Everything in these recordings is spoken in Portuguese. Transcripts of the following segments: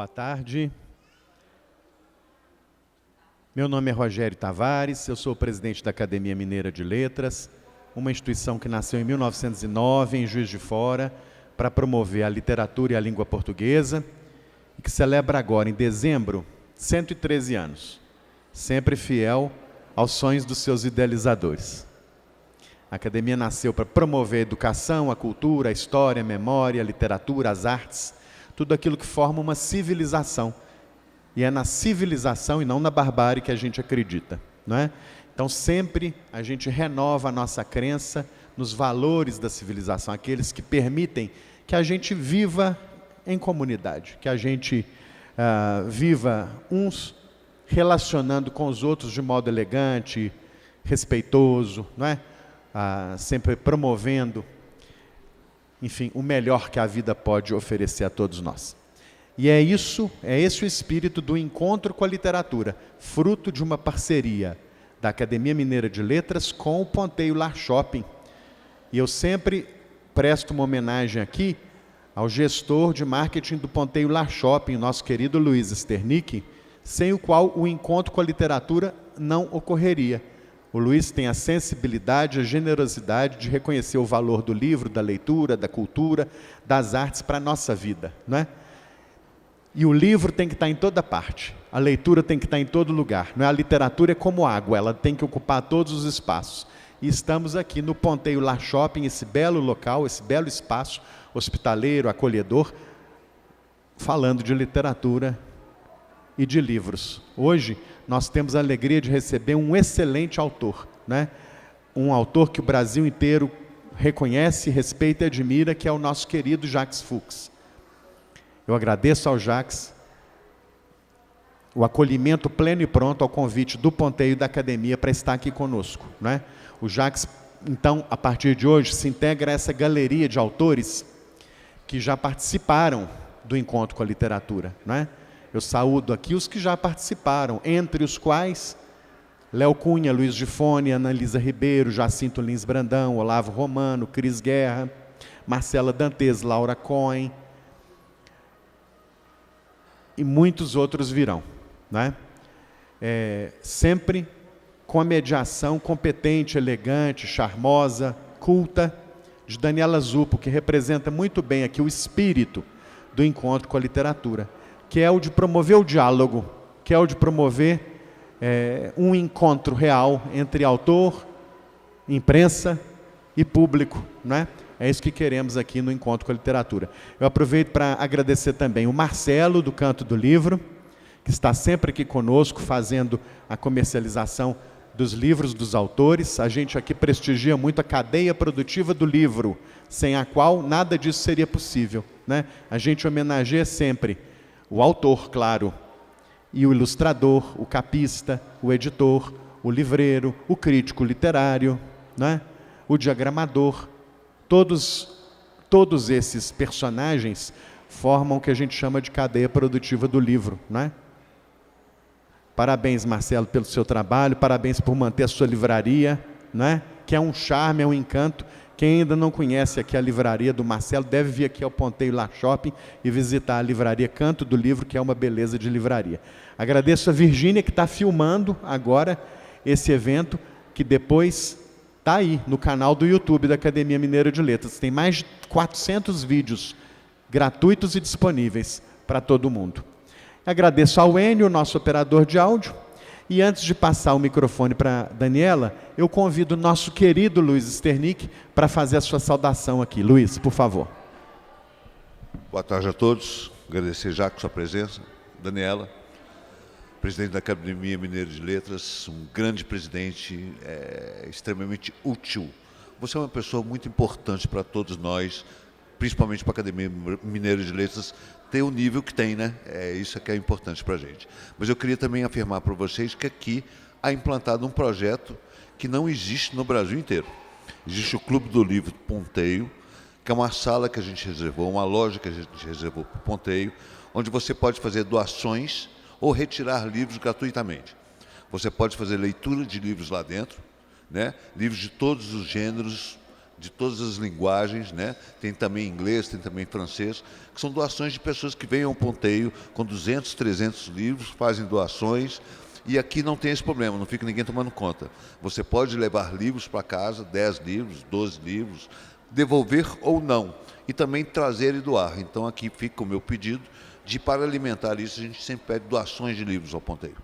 Boa tarde. Meu nome é Rogério Tavares, eu sou o presidente da Academia Mineira de Letras, uma instituição que nasceu em 1909, em Juiz de Fora, para promover a literatura e a língua portuguesa, e que celebra agora, em dezembro, 113 anos, sempre fiel aos sonhos dos seus idealizadores. A Academia nasceu para promover a educação, a cultura, a história, a memória, a literatura, as artes, tudo aquilo que forma uma civilização. E é na civilização e não na barbárie que a gente acredita, não é? Então sempre a gente renova a nossa crença nos valores da civilização, aqueles que permitem que a gente viva em comunidade, que a gente viva uns relacionando com os outros de modo elegante, respeitoso, não é? Sempre promovendo, enfim, o melhor que a vida pode oferecer a todos nós. E é esse o espírito do encontro com a literatura, fruto de uma parceria da Academia Mineira de Letras com o Ponteio Lar Shopping. E eu sempre presto uma homenagem aqui ao gestor de marketing do Ponteio Lar Shopping, nosso querido Luiz Sternick, sem o qual o encontro com a literatura não ocorreria. O Luiz tem a sensibilidade, a generosidade de reconhecer o valor do livro, da leitura, da cultura, das artes para a nossa vida, não é? E o livro tem que estar em toda parte, a leitura tem que estar em todo lugar. Não é? A literatura é como água, ela tem que ocupar todos os espaços. E estamos aqui no Ponteio Lar Shopping, esse belo local, esse belo espaço hospitaleiro, acolhedor, falando de literatura e de livros. Hoje nós temos a alegria de receber um excelente autor, né? Um autor que o Brasil inteiro reconhece, respeita e admira, que é o nosso querido Jacques Fuchs. Eu agradeço ao Jacques o acolhimento pleno e pronto ao convite do Ponteio e da Academia para estar aqui conosco, não é? O Jacques, então, a partir de hoje, se integra a essa galeria de autores que já participaram do encontro com a literatura, não é? Eu saúdo aqui os que já participaram, entre os quais Léo Cunha, Luiz Gifone, Ana Elisa Ribeiro, Jacinto Lins Brandão, Olavo Romano, Cris Guerra, Marcela Dantes, Laura Cohen, e muitos outros virão, né? Sempre com a mediação competente, elegante, charmosa, culta, de Daniela Zupo, que representa muito bem aqui o espírito do encontro com a literatura, que é o de promover o diálogo, que é o de promover um encontro real entre autor, imprensa e público, né? É isso que queremos aqui no Encontro com a Literatura. Eu aproveito para agradecer também o Marcelo, do Canto do Livro, que está sempre aqui conosco, fazendo a comercialização dos livros dos autores. A gente aqui prestigia muito a cadeia produtiva do livro, sem a qual nada disso seria possível, né? A gente homenageia sempre o autor, claro, e o ilustrador, o capista, o editor, o livreiro, o crítico literário, né? O diagramador. Todos esses personagens formam o que a gente chama de cadeia produtiva do livro, não é? Parabéns, Marcelo, pelo seu trabalho, parabéns por manter a sua livraria, não é? Que é um charme, é um encanto. Quem ainda não conhece aqui a livraria do Marcelo deve vir aqui ao Ponteio Lar Shopping e visitar a livraria Canto do Livro, que é uma beleza de livraria. Agradeço a Virgínia, que está filmando agora esse evento, que depois está aí no canal do YouTube da Academia Mineira de Letras. Tem mais de 400 vídeos gratuitos e disponíveis para todo mundo. Agradeço ao Enio, nosso operador de áudio. E antes de passar o microfone para a Daniela, eu convido o nosso querido Luiz Sternick para fazer a sua saudação aqui. Luiz, por favor. Boa tarde a todos. Agradecer já com sua presença. Daniela, presidente da Academia Mineira de Letras, um grande presidente, extremamente útil. Você é uma pessoa muito importante para todos nós, principalmente para a Academia Mineira de Letras, ter o nível que tem, né? Isso que é importante para a gente. Mas eu queria também afirmar para vocês que aqui há implantado um projeto que não existe no Brasil inteiro. Existe o Clube do Livro Ponteio, que é uma sala que a gente reservou, uma loja que a gente reservou para o Ponteio, onde você pode fazer doações ou retirar livros gratuitamente. Você pode fazer leitura de livros lá dentro, né? Livros de todos os gêneros, de todas as linguagens, né? Tem também inglês, tem também francês, que são doações de pessoas que vêm ao Ponteio com 200, 300 livros, fazem doações, e aqui não tem esse problema, não fica ninguém tomando conta. Você pode levar livros para casa, 10 livros, 12 livros, devolver ou não, e também trazer e doar. Então aqui fica o meu pedido de, para alimentar isso, a gente sempre pede doações de livros ao Ponteio.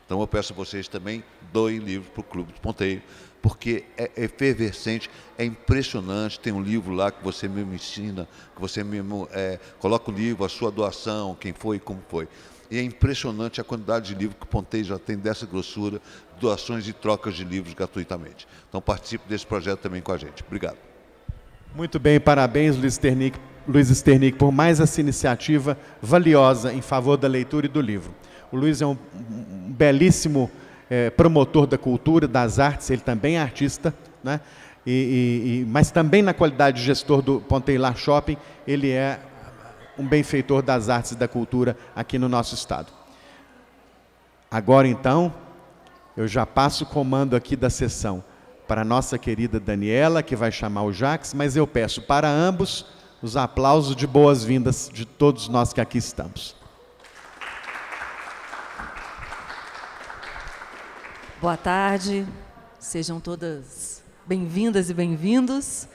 Então eu peço a vocês também, doem livros para o Clube do Ponteio, porque é efervescente, é impressionante. Tem um livro lá que você mesmo ensina, que você mesmo coloca o livro, a sua doação, quem foi e como foi. E é impressionante a quantidade de livros que o Ponteio já tem dessa grossura, doações e trocas de livros gratuitamente. Então participe desse projeto também com a gente. Obrigado. Muito bem, parabéns, Luiz Sternick, por mais essa iniciativa valiosa em favor da leitura e do livro. O Luiz é um belíssimo promotor da cultura, das artes, ele também é artista, né? Mas também na qualidade de gestor do Ponteio Lar Shopping, ele é um benfeitor das artes e da cultura aqui no nosso estado. Agora, então, eu já passo o comando aqui da sessão para a nossa querida Daniela, que vai chamar o Jacques, mas eu peço para ambos os aplausos de boas-vindas de todos nós que aqui estamos. Boa tarde, sejam todas bem-vindas e bem-vindos.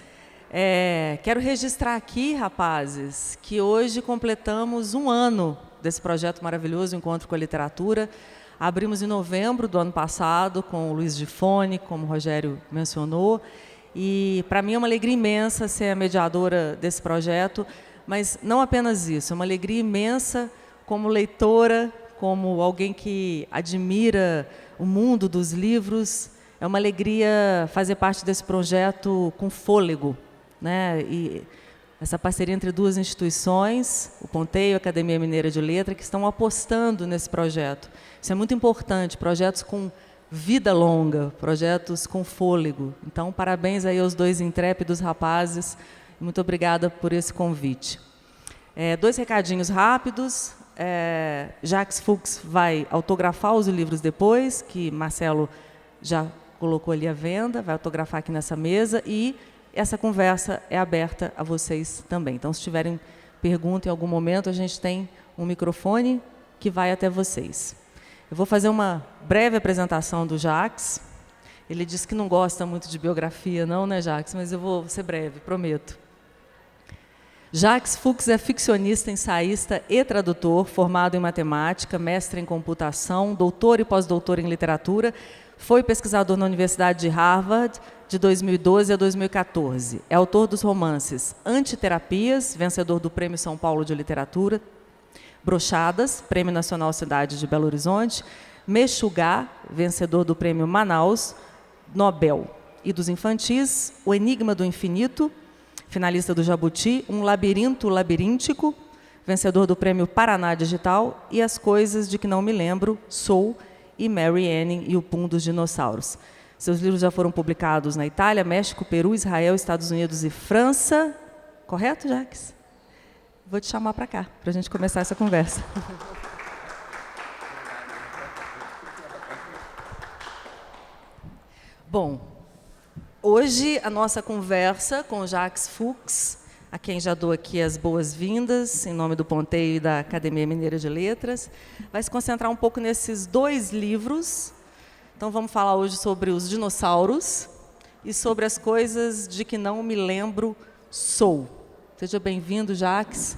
Quero registrar aqui, rapazes, que hoje completamos 1 ano desse projeto maravilhoso, Encontro com a Literatura. Abrimos em novembro do ano passado com o Luiz Gifone, como o Rogério mencionou, e para mim é uma alegria imensa ser a mediadora desse projeto, mas não apenas isso, é uma alegria imensa como leitora, como alguém que admira o mundo dos livros, é uma alegria fazer parte desse projeto com fôlego, né? E essa parceria entre 2 instituições, o Ponteio e a Academia Mineira de Letras, que estão apostando nesse projeto. Isso é muito importante, projetos com vida longa, projetos com fôlego. Então, parabéns aí aos 2 intrépidos rapazes, muito obrigada por esse convite. 2 recadinhos rápidos. Jacques Fuchs vai autografar os livros depois, que Marcelo já colocou ali à venda, vai autografar aqui nessa mesa, e essa conversa é aberta a vocês também. Então, se tiverem pergunta em algum momento, a gente tem um microfone que vai até vocês. Eu vou fazer uma breve apresentação do Jacques. Ele disse que não gosta muito de biografia, não, né, Jacques? Mas eu vou ser breve, prometo. Jacques Fuchs é ficcionista, ensaísta e tradutor, formado em matemática, mestre em computação, doutor e pós-doutor em literatura, foi pesquisador na Universidade de Harvard de 2012 a 2014. É autor dos romances Antiterapias, vencedor do Prêmio São Paulo de Literatura, Brochadas, Prêmio Nacional Cidade de Belo Horizonte, Mexugá, vencedor do Prêmio Manaus, Nobel, e dos infantis, O Enigma do Infinito, finalista do Jabuti, Um Labirinto Labiríntico, vencedor do Prêmio Paraná Digital, e As Coisas de que Não Me Lembro, Soul, e Mary Anning e o Pum dos Dinossauros. Seus livros já foram publicados na Itália, México, Peru, Israel, Estados Unidos e França. Correto, Jacques? Vou te chamar para cá, para a gente começar essa conversa. Bom, hoje a nossa conversa com Jacques Fuchs, a quem já dou aqui as boas-vindas, em nome do Ponteio e da Academia Mineira de Letras, vai se concentrar um pouco nesses 2 livros. Então, vamos falar hoje sobre os dinossauros e sobre as coisas de que não me lembro sou. Seja bem-vindo, Jacques.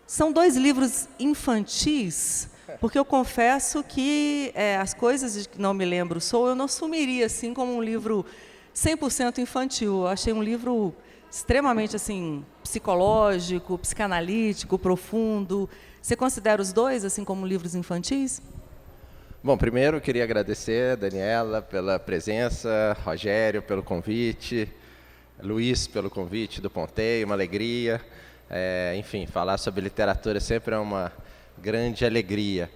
São 2 livros infantis, porque eu confesso que as coisas de que não me lembro sou, eu não assumiria assim como um livro 100% infantil. Eu achei um livro extremamente assim, psicológico, psicanalítico, profundo. Você considera os 2 assim como livros infantis? Bom, primeiro eu queria agradecer a Daniela pela presença, Rogério pelo convite, Luiz pelo convite do Ponteio, uma alegria. Enfim, falar sobre literatura sempre é uma grande alegria.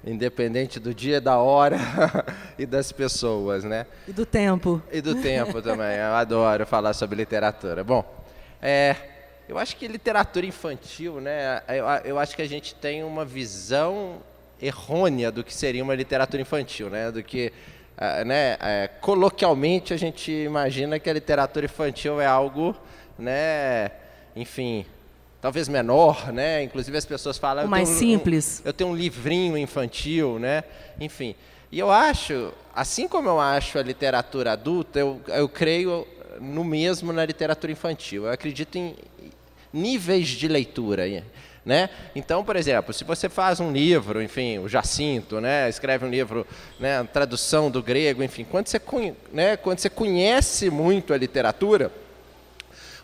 Independente do dia, da hora e das pessoas, né? E do tempo. E do tempo também, eu adoro falar sobre literatura. Bom, eu acho que literatura infantil, né? Eu acho que a gente tem uma visão errônea do que seria uma literatura infantil, né? Do que né, coloquialmente a gente imagina que a literatura infantil é algo, né, enfim, talvez menor, né? Inclusive as pessoas falam... Mais simples. Eu tenho um livrinho infantil, né? Enfim. E eu acho, assim como eu acho a literatura adulta, eu creio no mesmo na literatura infantil. Eu acredito em níveis de leitura, né? Então, por exemplo, se você faz um livro, enfim, o Jacinto, né, escreve um livro, né, tradução do grego, enfim, quando você conhece muito a literatura,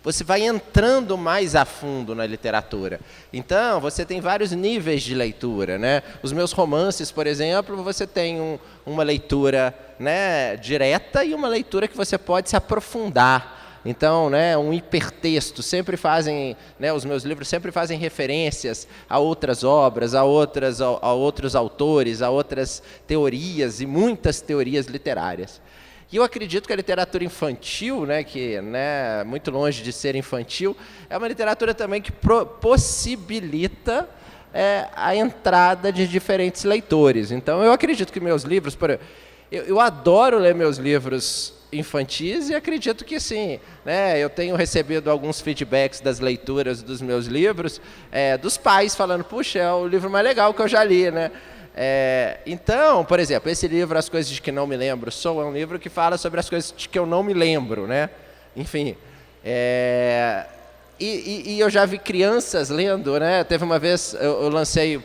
você vai entrando mais a fundo na literatura. Então, você tem vários níveis de leitura, né? Os meus romances, por exemplo, você tem uma leitura, né, direta e uma leitura que você pode se aprofundar. Então, né, um hipertexto, sempre fazem, né, os meus livros sempre fazem referências a outras obras, a outros autores, a outras teorias e muitas teorias literárias. E eu acredito que a literatura infantil, né, que, né, muito longe de ser infantil, é uma literatura também que possibilita a entrada de diferentes leitores. Então, eu acredito que meus livros... Eu adoro ler meus livros infantis e acredito que sim, né, eu tenho recebido alguns feedbacks das leituras dos meus livros, dos pais falando, puxa, é o livro mais legal que eu já li, né? Então, por exemplo, esse livro, As Coisas de Que Não Me Lembro Sou, é um livro que fala sobre as coisas de que eu não me lembro, né? Enfim, e eu já vi crianças lendo, né? Teve uma vez, eu lancei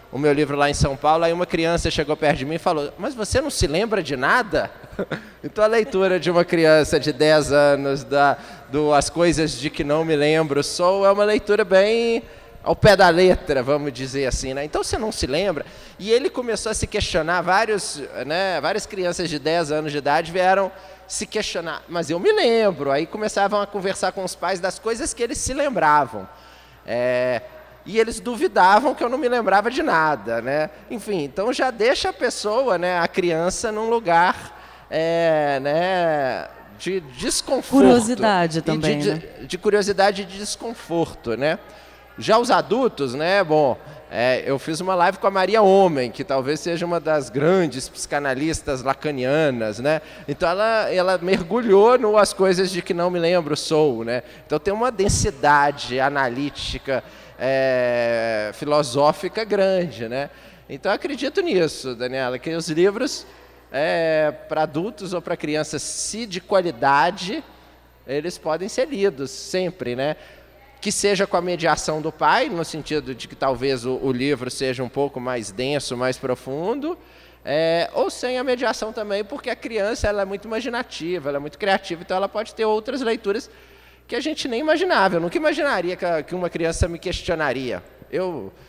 o meu livro lá em São Paulo, aí uma criança chegou perto de mim e falou, mas você não se lembra de nada? Então a leitura de uma criança de 10 anos, As Coisas de Que Não Me Lembro Sou, é uma leitura bem... ao pé da letra, vamos dizer assim, né? Então você não se lembra? E ele começou a se questionar, várias crianças de 10 anos de idade vieram se questionar, mas eu me lembro. Aí começavam a conversar com os pais das coisas que eles se lembravam. E eles duvidavam que eu não me lembrava de nada, né? Enfim, então já deixa a pessoa, né, a criança, num lugar né, de desconforto. Curiosidade também, né? De curiosidade e de desconforto, né? Já os adultos, né, bom, eu fiz uma live com a Maria Homem, que talvez seja uma das grandes psicanalistas lacanianas, né? Então ela mergulhou no As Coisas de Que Não Me Lembro Sou, né? Então tem uma densidade analítica, filosófica grande, né? Então eu acredito nisso, Daniela, que os livros para adultos ou para crianças, se de qualidade, eles podem ser lidos sempre, né? Que seja com a mediação do pai, no sentido de que talvez o livro seja um pouco mais denso, mais profundo, ou sem a mediação também, porque a criança ela é muito imaginativa, ela é muito criativa, então ela pode ter outras leituras que a gente nem imaginava. Eu nunca imaginaria que uma criança me questionaria.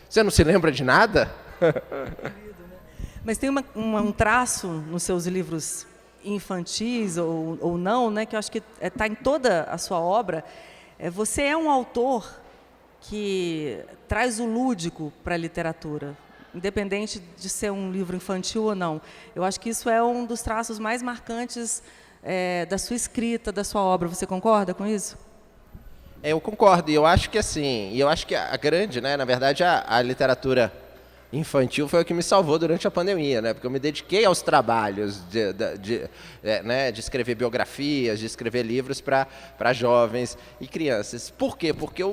Você não se lembra de nada? Mas tem um traço nos seus livros infantis ou não, né, que eu acho que está em toda a sua obra. Você é um autor que traz o lúdico para a literatura, independente de ser um livro infantil ou não. Eu acho que isso é um dos traços mais marcantes da sua escrita, da sua obra. Você concorda com isso? Eu concordo. E eu acho que assim, a grande, né, na verdade, a literatura infantil foi o que me salvou durante a pandemia, né? Porque eu me dediquei aos trabalhos de escrever biografias, de escrever livros para jovens e crianças. Por quê? Porque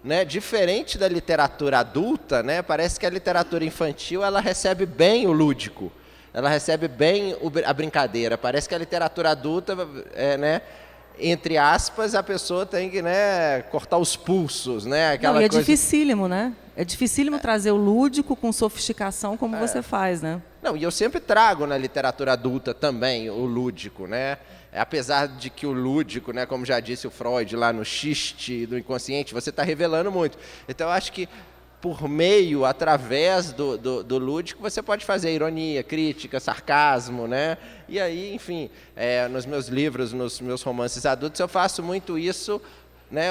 né, diferente da literatura adulta, né, parece que a literatura infantil ela recebe bem o lúdico, ela recebe bem a brincadeira. Parece que a literatura adulta, né, entre aspas, a pessoa tem que, né, cortar os pulsos, né? Aquela coisa... dificílimo, né? É dificílimo trazer o lúdico com sofisticação como você faz, né? Não, e eu sempre trago na literatura adulta também o lúdico, né? Apesar de que o lúdico, né, como já disse o Freud lá no Xiste do inconsciente, você está revelando muito. Então eu acho que por meio, através do lúdico, você pode fazer ironia, crítica, sarcasmo, né? E aí, enfim, nos meus livros, nos meus romances adultos, eu faço muito isso, né,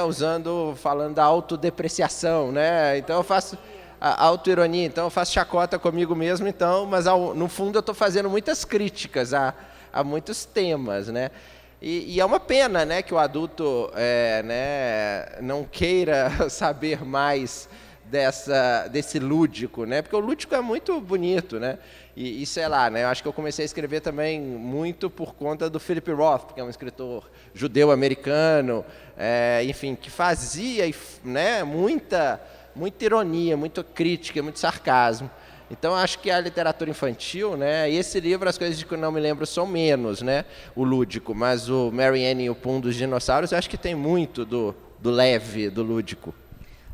falando da autodepreciação, né? Então eu faço a autoironia, então eu faço chacota comigo mesmo, então, mas no fundo eu estou fazendo muitas críticas a muitos temas, né? E é uma pena, né, que o adulto né, não queira saber mais desse lúdico, né? Porque o lúdico é muito bonito, né? E sei lá, né, eu acho que eu comecei a escrever também muito por conta do Philip Roth, que é um escritor judeu-americano, enfim, que fazia, né, muita ironia, muita crítica, muito sarcasmo. Então, acho que a literatura infantil, né, e esse livro, as coisas de que eu não me lembro são menos, né, o lúdico, mas o Mary Ann e o Pum dos Dinossauros, eu acho que tem muito do leve, do lúdico.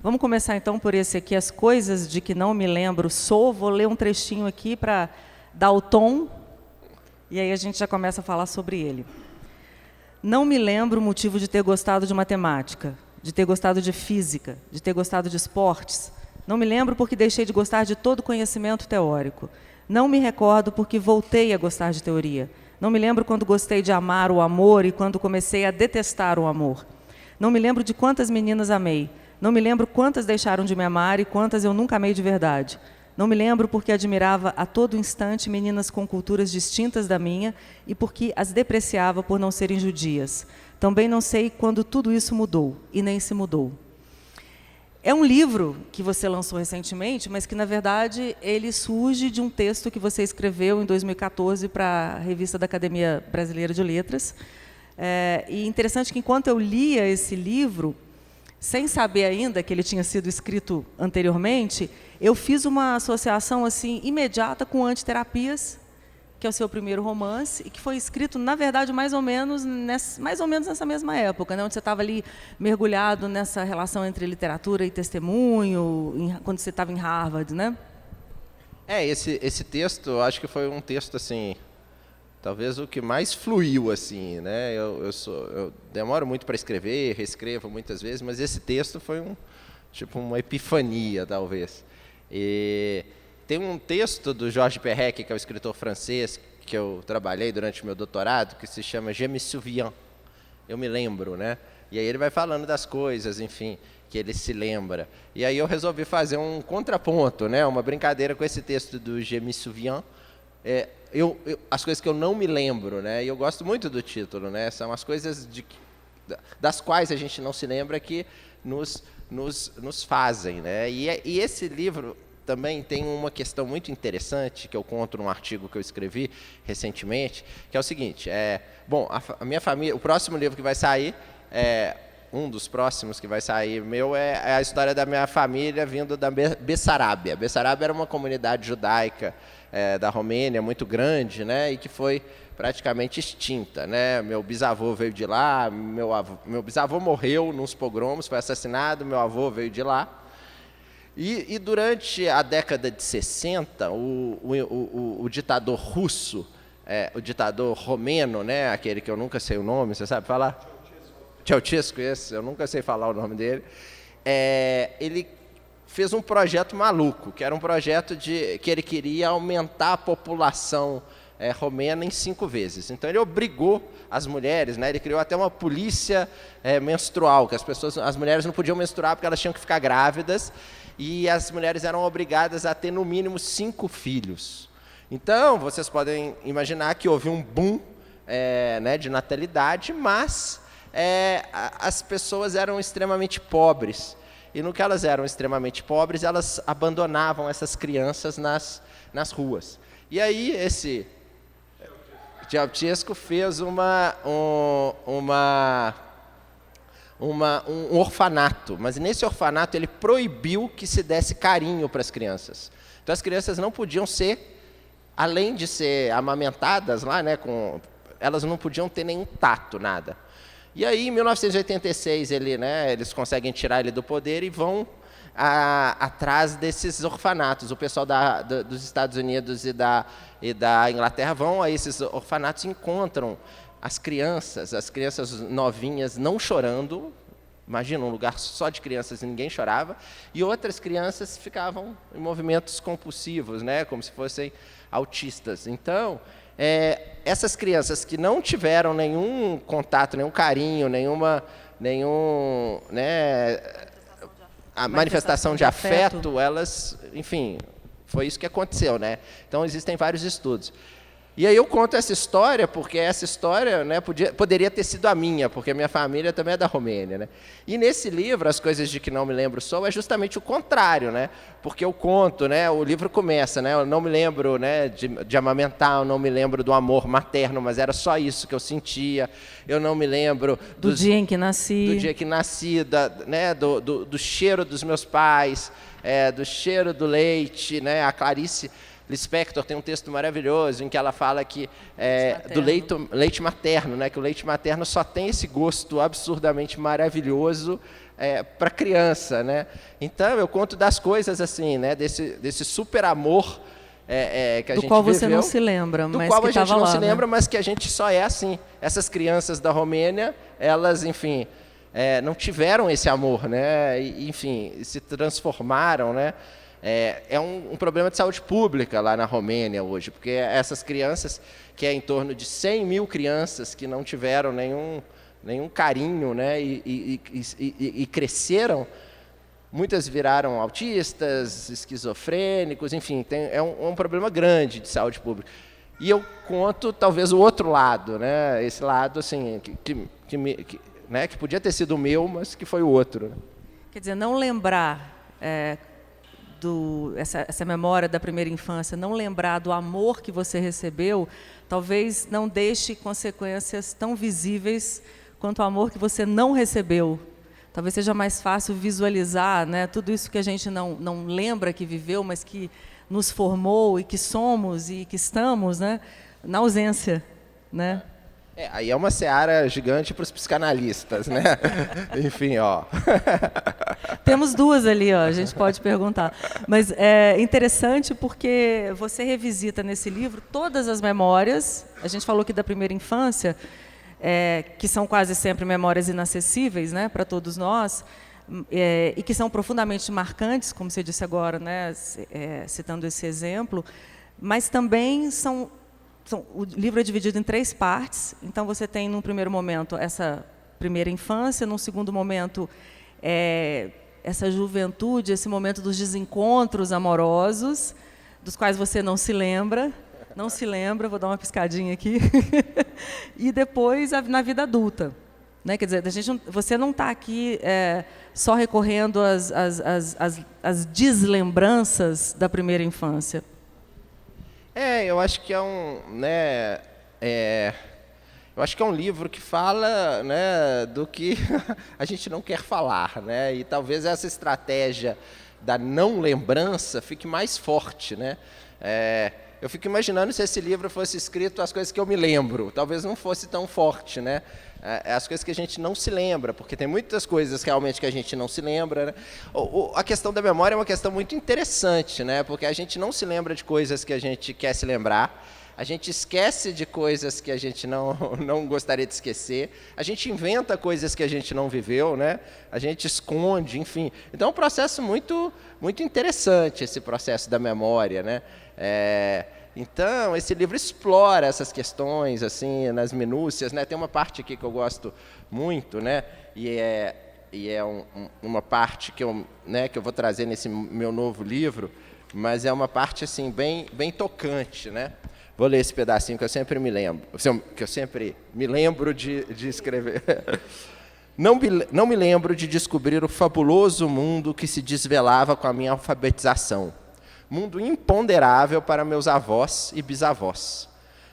Vamos começar então por esse aqui, As Coisas de que Não Me Lembro Sou. Vou ler um trechinho aqui para dar o tom, e aí a gente já começa a falar sobre ele. Não me lembro o motivo de ter gostado de matemática, de ter gostado de física, de ter gostado de esportes. Não me lembro porque deixei de gostar de todo conhecimento teórico. Não me recordo porque voltei a gostar de teoria. Não me lembro quando gostei de amar o amor e quando comecei a detestar o amor. Não me lembro de quantas meninas amei. Não me lembro quantas deixaram de me amar e quantas eu nunca amei de verdade. Não me lembro porque admirava a todo instante meninas com culturas distintas da minha e porque as depreciava por não serem judias. Também não sei quando tudo isso mudou, e nem se mudou. É um livro que você lançou recentemente, mas que, na verdade, ele surge de um texto que você escreveu em 2014 para a revista da Academia Brasileira de Letras. E interessante que, enquanto eu lia esse livro, sem saber ainda que ele tinha sido escrito anteriormente, eu fiz uma associação assim imediata com Antiterapias, que é o seu primeiro romance, e que foi escrito, na verdade, mais ou menos nessa mesma época, né, onde você estava ali mergulhado nessa relação entre literatura e testemunho, quando você estava em Harvard, né? Esse texto, eu acho que foi um texto assim, talvez o que mais fluiu, assim, né? Eu demoro muito para escrever, reescrevo muitas vezes, mas esse texto foi uma epifania, talvez. E tem um texto do Georges Perec, que é o escritor francês, que eu trabalhei durante o meu doutorado, que se chama Je me souviens, eu me lembro, né? E aí ele vai falando das coisas, enfim, que ele se lembra. E aí eu resolvi fazer um contraponto, né? Uma brincadeira com esse texto do Je me souviens, as coisas que eu não me lembro, né? E eu gosto muito do título, né? São as coisas das quais a gente não se lembra que nos fazem, né? E esse livro também tem uma questão muito interessante que eu conto num artigo que eu escrevi recentemente, que é o seguinte: a minha família, o próximo livro que vai sair um dos próximos que vai sair meu é a história da minha família vindo da Bessarábia. Bessarábia era uma comunidade judaica da Romênia muito grande, né, e que foi praticamente extinta, né? Meu bisavô veio de lá, meu bisavô morreu nos pogromos, foi assassinado, meu avô veio de lá. E durante a década de 60, o ditador russo, o ditador romeno, né, aquele que eu nunca sei o nome, você sabe falar? Ceausescu, esse, eu nunca sei falar o nome dele. Ele fez um projeto maluco, que era um projeto que ele queria aumentar a população romena em 5 vezes. Então ele obrigou as mulheres, né, ele criou até uma polícia menstrual, que as mulheres não podiam menstruar porque elas tinham que ficar grávidas, e as mulheres eram obrigadas a ter no mínimo 5 filhos. Então vocês podem imaginar que houve um boom né, de natalidade, mas as pessoas eram extremamente pobres. E no que elas eram extremamente pobres, elas abandonavam essas crianças nas ruas. E aí esse Ceausescu fez um orfanato, mas nesse orfanato ele proibiu que se desse carinho para as crianças. Então as crianças não podiam ser, além de ser amamentadas lá, né, elas não podiam ter nenhum tato, nada. E aí, em 1986, eles conseguem tirar ele do poder e vão atrás desses orfanatos. O pessoal dos Estados Unidos e da Inglaterra vão a esses orfanatos e encontram as crianças novinhas não chorando. Imagina, um lugar só de crianças e ninguém chorava. E outras crianças ficavam em movimentos compulsivos, né, como se fossem autistas. Então, essas crianças que não tiveram nenhum contato, nenhum carinho, a manifestação de afeto, elas, enfim, foi isso que aconteceu, né? Então existem vários estudos. E aí eu conto essa história, porque essa história, né, poderia ter sido a minha, porque a minha família também é da Romênia, né? E nesse livro, As Coisas de Que Não Me Lembro Sou, é justamente o contrário, né? Porque eu conto, né, o livro começa, né, eu não me lembro, né, de amamentar, eu não me lembro do amor materno, mas era só isso que eu sentia. Eu não me lembro do dia em que nasci. Do dia que nasci, né, do cheiro dos meus pais, do cheiro do leite, né? A Clarice Lispector tem um texto maravilhoso em que ela fala que do leite materno, né, que o leite materno só tem esse gosto absurdamente maravilhoso para criança, né? Então eu conto das coisas assim, né, desse super amor que a gente viveu, do qual você não se lembra, do mas qual que a gente não se lembra, né? mas que a gente só é assim. Essas crianças da Romênia, elas, enfim, não tiveram esse amor, né? E, enfim, se transformaram, né? É um problema de saúde pública lá na Romênia hoje, porque essas crianças, que é em torno de 100 mil crianças que não tiveram nenhum carinho, né, e cresceram, muitas viraram autistas, esquizofrênicos, enfim, é um problema grande de saúde pública. E eu conto talvez o outro lado, né, esse lado assim, que podia ter sido o meu, mas que foi o outro. Quer dizer, não lembrar essa memória da primeira infância, não lembrar do amor que você recebeu, talvez não deixe consequências tão visíveis quanto o amor que você não recebeu. Talvez seja mais fácil visualizar, né, tudo isso que a gente não lembra que viveu, mas que nos formou e que somos e que estamos, né, na ausência, né? Aí é uma seara gigante para os psicanalistas, né? Enfim, ó. Temos duas ali, ó, a gente pode perguntar. Mas é interessante porque você revisita nesse livro todas as memórias. A gente falou aqui da primeira infância, que são quase sempre memórias inacessíveis, né, para todos nós, e que são profundamente marcantes, como você disse agora, né, citando esse exemplo, mas também o livro é dividido em 3 partes. Então você tem, num primeiro momento, essa primeira infância, num segundo momento, essa juventude, esse momento dos desencontros amorosos, dos quais você não se lembra, vou dar uma piscadinha aqui, e depois na vida adulta. Né? Quer dizer, você não está aqui só recorrendo às deslembranças da primeira infância. Eu acho que eu acho que é um livro que fala, né, do que a gente não quer falar, né? E talvez essa estratégia da não lembrança fique mais forte, né? Eu fico imaginando se esse livro fosse escrito as coisas que eu me lembro, talvez não fosse tão forte, né? As coisas que a gente não se lembra, porque tem muitas coisas realmente que a gente não se lembra, né? A questão da memória é uma questão muito interessante, né? Porque a gente não se lembra de coisas que a gente quer se lembrar, a gente esquece de coisas que a gente não gostaria de esquecer, a gente inventa coisas que a gente não viveu, né? A gente esconde, enfim. Então é um processo muito, muito interessante, esse processo da memória, né? Então, esse livro explora essas questões, assim, nas minúcias, né? Tem uma parte aqui que eu gosto muito, né? E é uma parte que eu vou trazer nesse meu novo livro, mas é uma parte assim bem tocante, né? Vou ler esse pedacinho que eu sempre me lembro, de escrever. Não me lembro de descobrir o fabuloso mundo que se desvelava com a minha alfabetização. Mundo imponderável para meus avós e bisavós.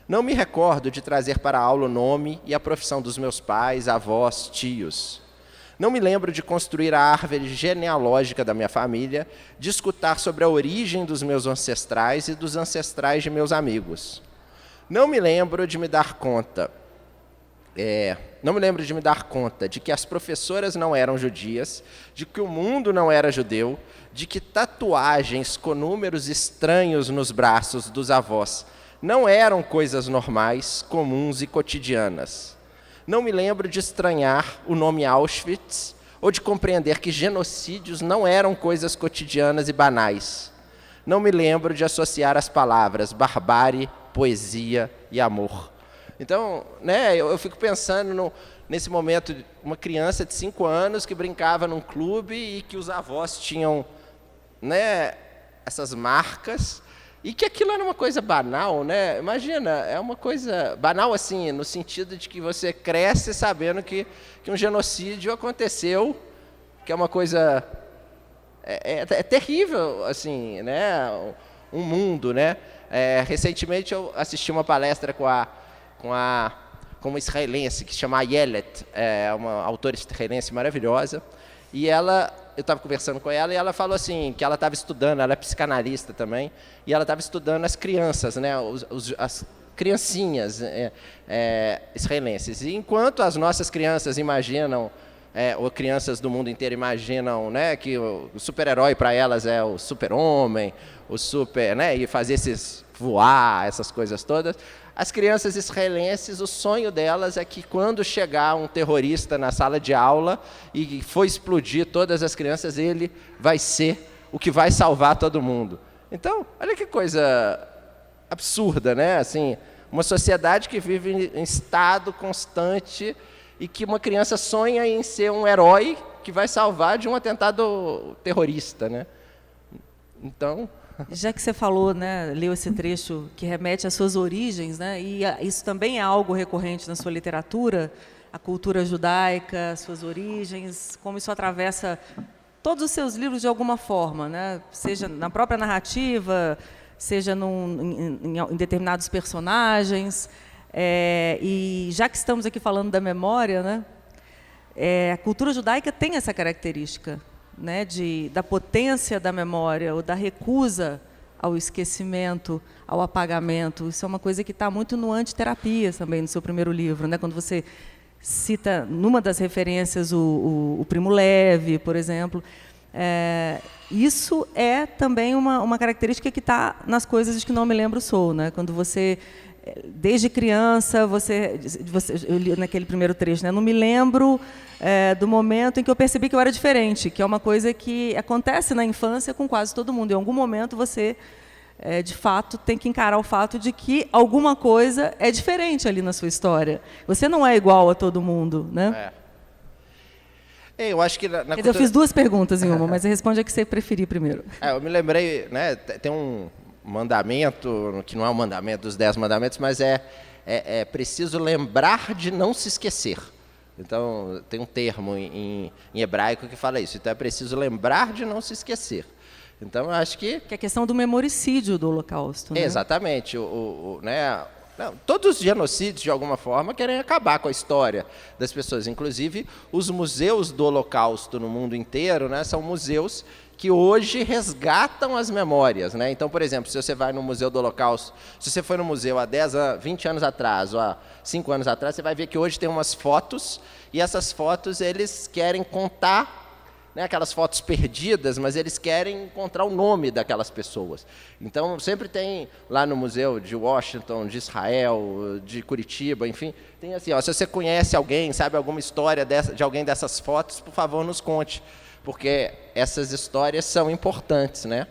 Não me recordo de trazer para a aula o nome e a profissão dos meus pais, avós, tios. Não me lembro de construir a árvore genealógica da minha família, de escutar sobre a origem dos meus ancestrais e dos ancestrais de meus amigos. Não me lembro de me dar conta de que as professoras não eram judias, de que o mundo não era judeu, de que tatuagens com números estranhos nos braços dos avós não eram coisas normais, comuns e cotidianas. Não me lembro de estranhar o nome Auschwitz ou de compreender que genocídios não eram coisas cotidianas e banais. Não me lembro de associar as palavras barbárie, poesia e amor. Então, né, eu fico pensando nesse momento, uma criança de 5 anos que brincava num clube e que os avós tinham, né, essas marcas, E que aquilo era uma coisa banal, né? Imagina, é uma coisa banal assim, no sentido de que você cresce sabendo que um genocídio aconteceu, que é uma coisa é terrível, assim, né? Um mundo, né? Recentemente eu assisti uma palestra com uma israelense que se chama Ayelet, uma autora israelense maravilhosa, e eu estava conversando com ela e ela falou assim, que ela estava estudando, ela é psicanalista também, e ela estava estudando as crianças, né, as criancinhas israelenses. E enquanto as nossas crianças imaginam, ou crianças do mundo inteiro imaginam, né, que o super-herói para elas é o super-homem, né, e fazer esses voar, essas coisas todas, as crianças israelenses, o sonho delas é que quando chegar um terrorista na sala de aula e for explodir todas as crianças, ele vai ser o que vai salvar todo mundo. Então, olha que coisa absurda, né? Assim, uma sociedade que vive em estado constante e que uma criança sonha em ser um herói que vai salvar de um atentado terrorista, né? Então... Já que você falou, né, leu esse trecho que remete às suas origens, né, e isso também é algo recorrente na sua literatura, a cultura judaica, as suas origens, como isso atravessa todos os seus livros de alguma forma, né, seja na própria narrativa, seja em determinados personagens. E já que estamos aqui falando da memória, né, a cultura judaica tem essa característica, né, da potência da memória, ou da recusa ao esquecimento, ao apagamento. Isso é uma coisa que está muito no Antiterapia também, no seu primeiro livro, né, quando você cita, numa das referências, o Primo Levi, por exemplo. Isso é também uma característica que está nas coisas de que não me lembro sou, né, quando você... Desde criança, eu li naquele primeiro trecho, né? Não me lembro do momento em que eu percebi que eu era diferente, que é uma coisa que acontece na infância com quase todo mundo. Em algum momento você, de fato, tem que encarar o fato de que alguma coisa é diferente ali na sua história. Você não é igual a todo mundo, né? Eu acho que Quer dizer, eu fiz duas perguntas em uma, mas responde a que você preferir primeiro. Eu me lembrei, né? Tem um mandamento, que não é um mandamento dos 10 mandamentos, mas é preciso lembrar de não se esquecer. Então, tem um termo em hebraico que fala isso. Então, é preciso lembrar de não se esquecer. Então, eu acho que... Que é a questão do memoricídio do Holocausto, né? Exatamente. Todos os genocídios, de alguma forma, querem acabar com a história das pessoas. Inclusive, os museus do Holocausto no mundo inteiro, né, são museus que hoje resgatam as memórias, né? Então, por exemplo, se você vai no Museu do Holocausto, se você foi no museu há 20 anos atrás, ou há 5 anos atrás, você vai ver que hoje tem umas fotos, e essas fotos eles querem contar, né, aquelas fotos perdidas, mas eles querem encontrar o nome daquelas pessoas. Então, sempre tem lá no Museu de Washington, de Israel, de Curitiba, enfim, tem assim, se você conhece alguém, sabe alguma história de alguém dessas fotos, por favor, nos conte, porque essas histórias são importantes, né?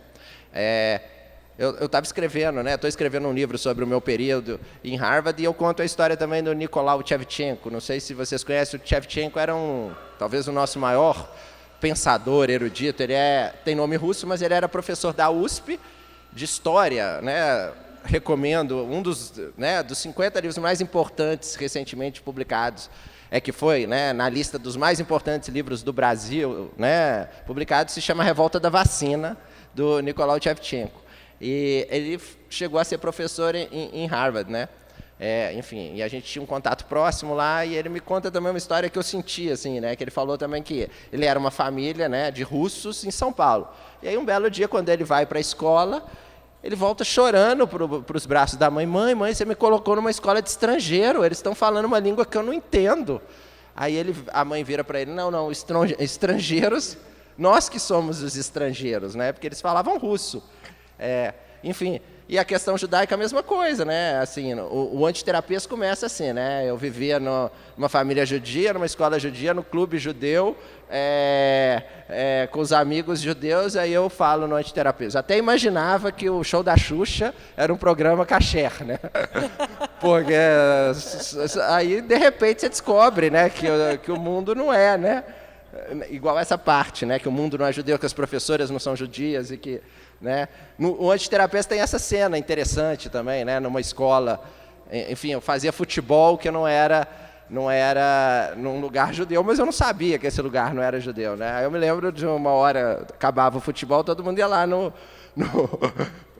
Eu estava escrevendo, né? Estou escrevendo um livro sobre o meu período em Harvard e eu conto a história também do Nicolau Shevchenko. Não sei se vocês conhecem, o Shevchenko era talvez o nosso maior pensador erudito. Ele tem nome russo, mas ele era professor da USP de história, né? Recomendo um dos 50 livros mais importantes recentemente publicados. Que foi, né, na lista dos mais importantes livros do Brasil, né, publicado, se chama Revolta da Vacina, do Nicolau Shevchenko. E ele chegou a ser professor em Harvard, né? Enfim, e a gente tinha um contato próximo lá, e ele me conta também uma história que eu senti, assim, né, que ele falou também que ele era uma família, né, de russos em São Paulo. E aí, um belo dia, quando ele vai para a escola, ele volta chorando para os braços da mãe. Mãe, você me colocou numa escola de estrangeiro, eles estão falando uma língua que eu não entendo. Aí a mãe vira para ele, não, estrangeiros, nós que somos os estrangeiros, né? Porque eles falavam russo. Enfim, e a questão judaica é a mesma coisa, né? Assim, o Antiterapia começa assim, né? Eu vivia numa família judia, numa escola judia, no clube judeu, com os amigos judeus, aí eu falo no Antiterapia. Até imaginava que o show da Xuxa era um programa kasher, né? Porque aí, de repente, você descobre, né, que o mundo não é, né? igual essa parte, né, que o mundo não é judeu, que as professoras não são judias e que, né, o Antiterapeutas tem essa cena interessante também, né, numa escola, enfim, eu fazia futebol que não era num lugar judeu, mas eu não sabia que esse lugar não era judeu, né? Aí eu me lembro de uma hora, acabava o futebol, todo mundo ia lá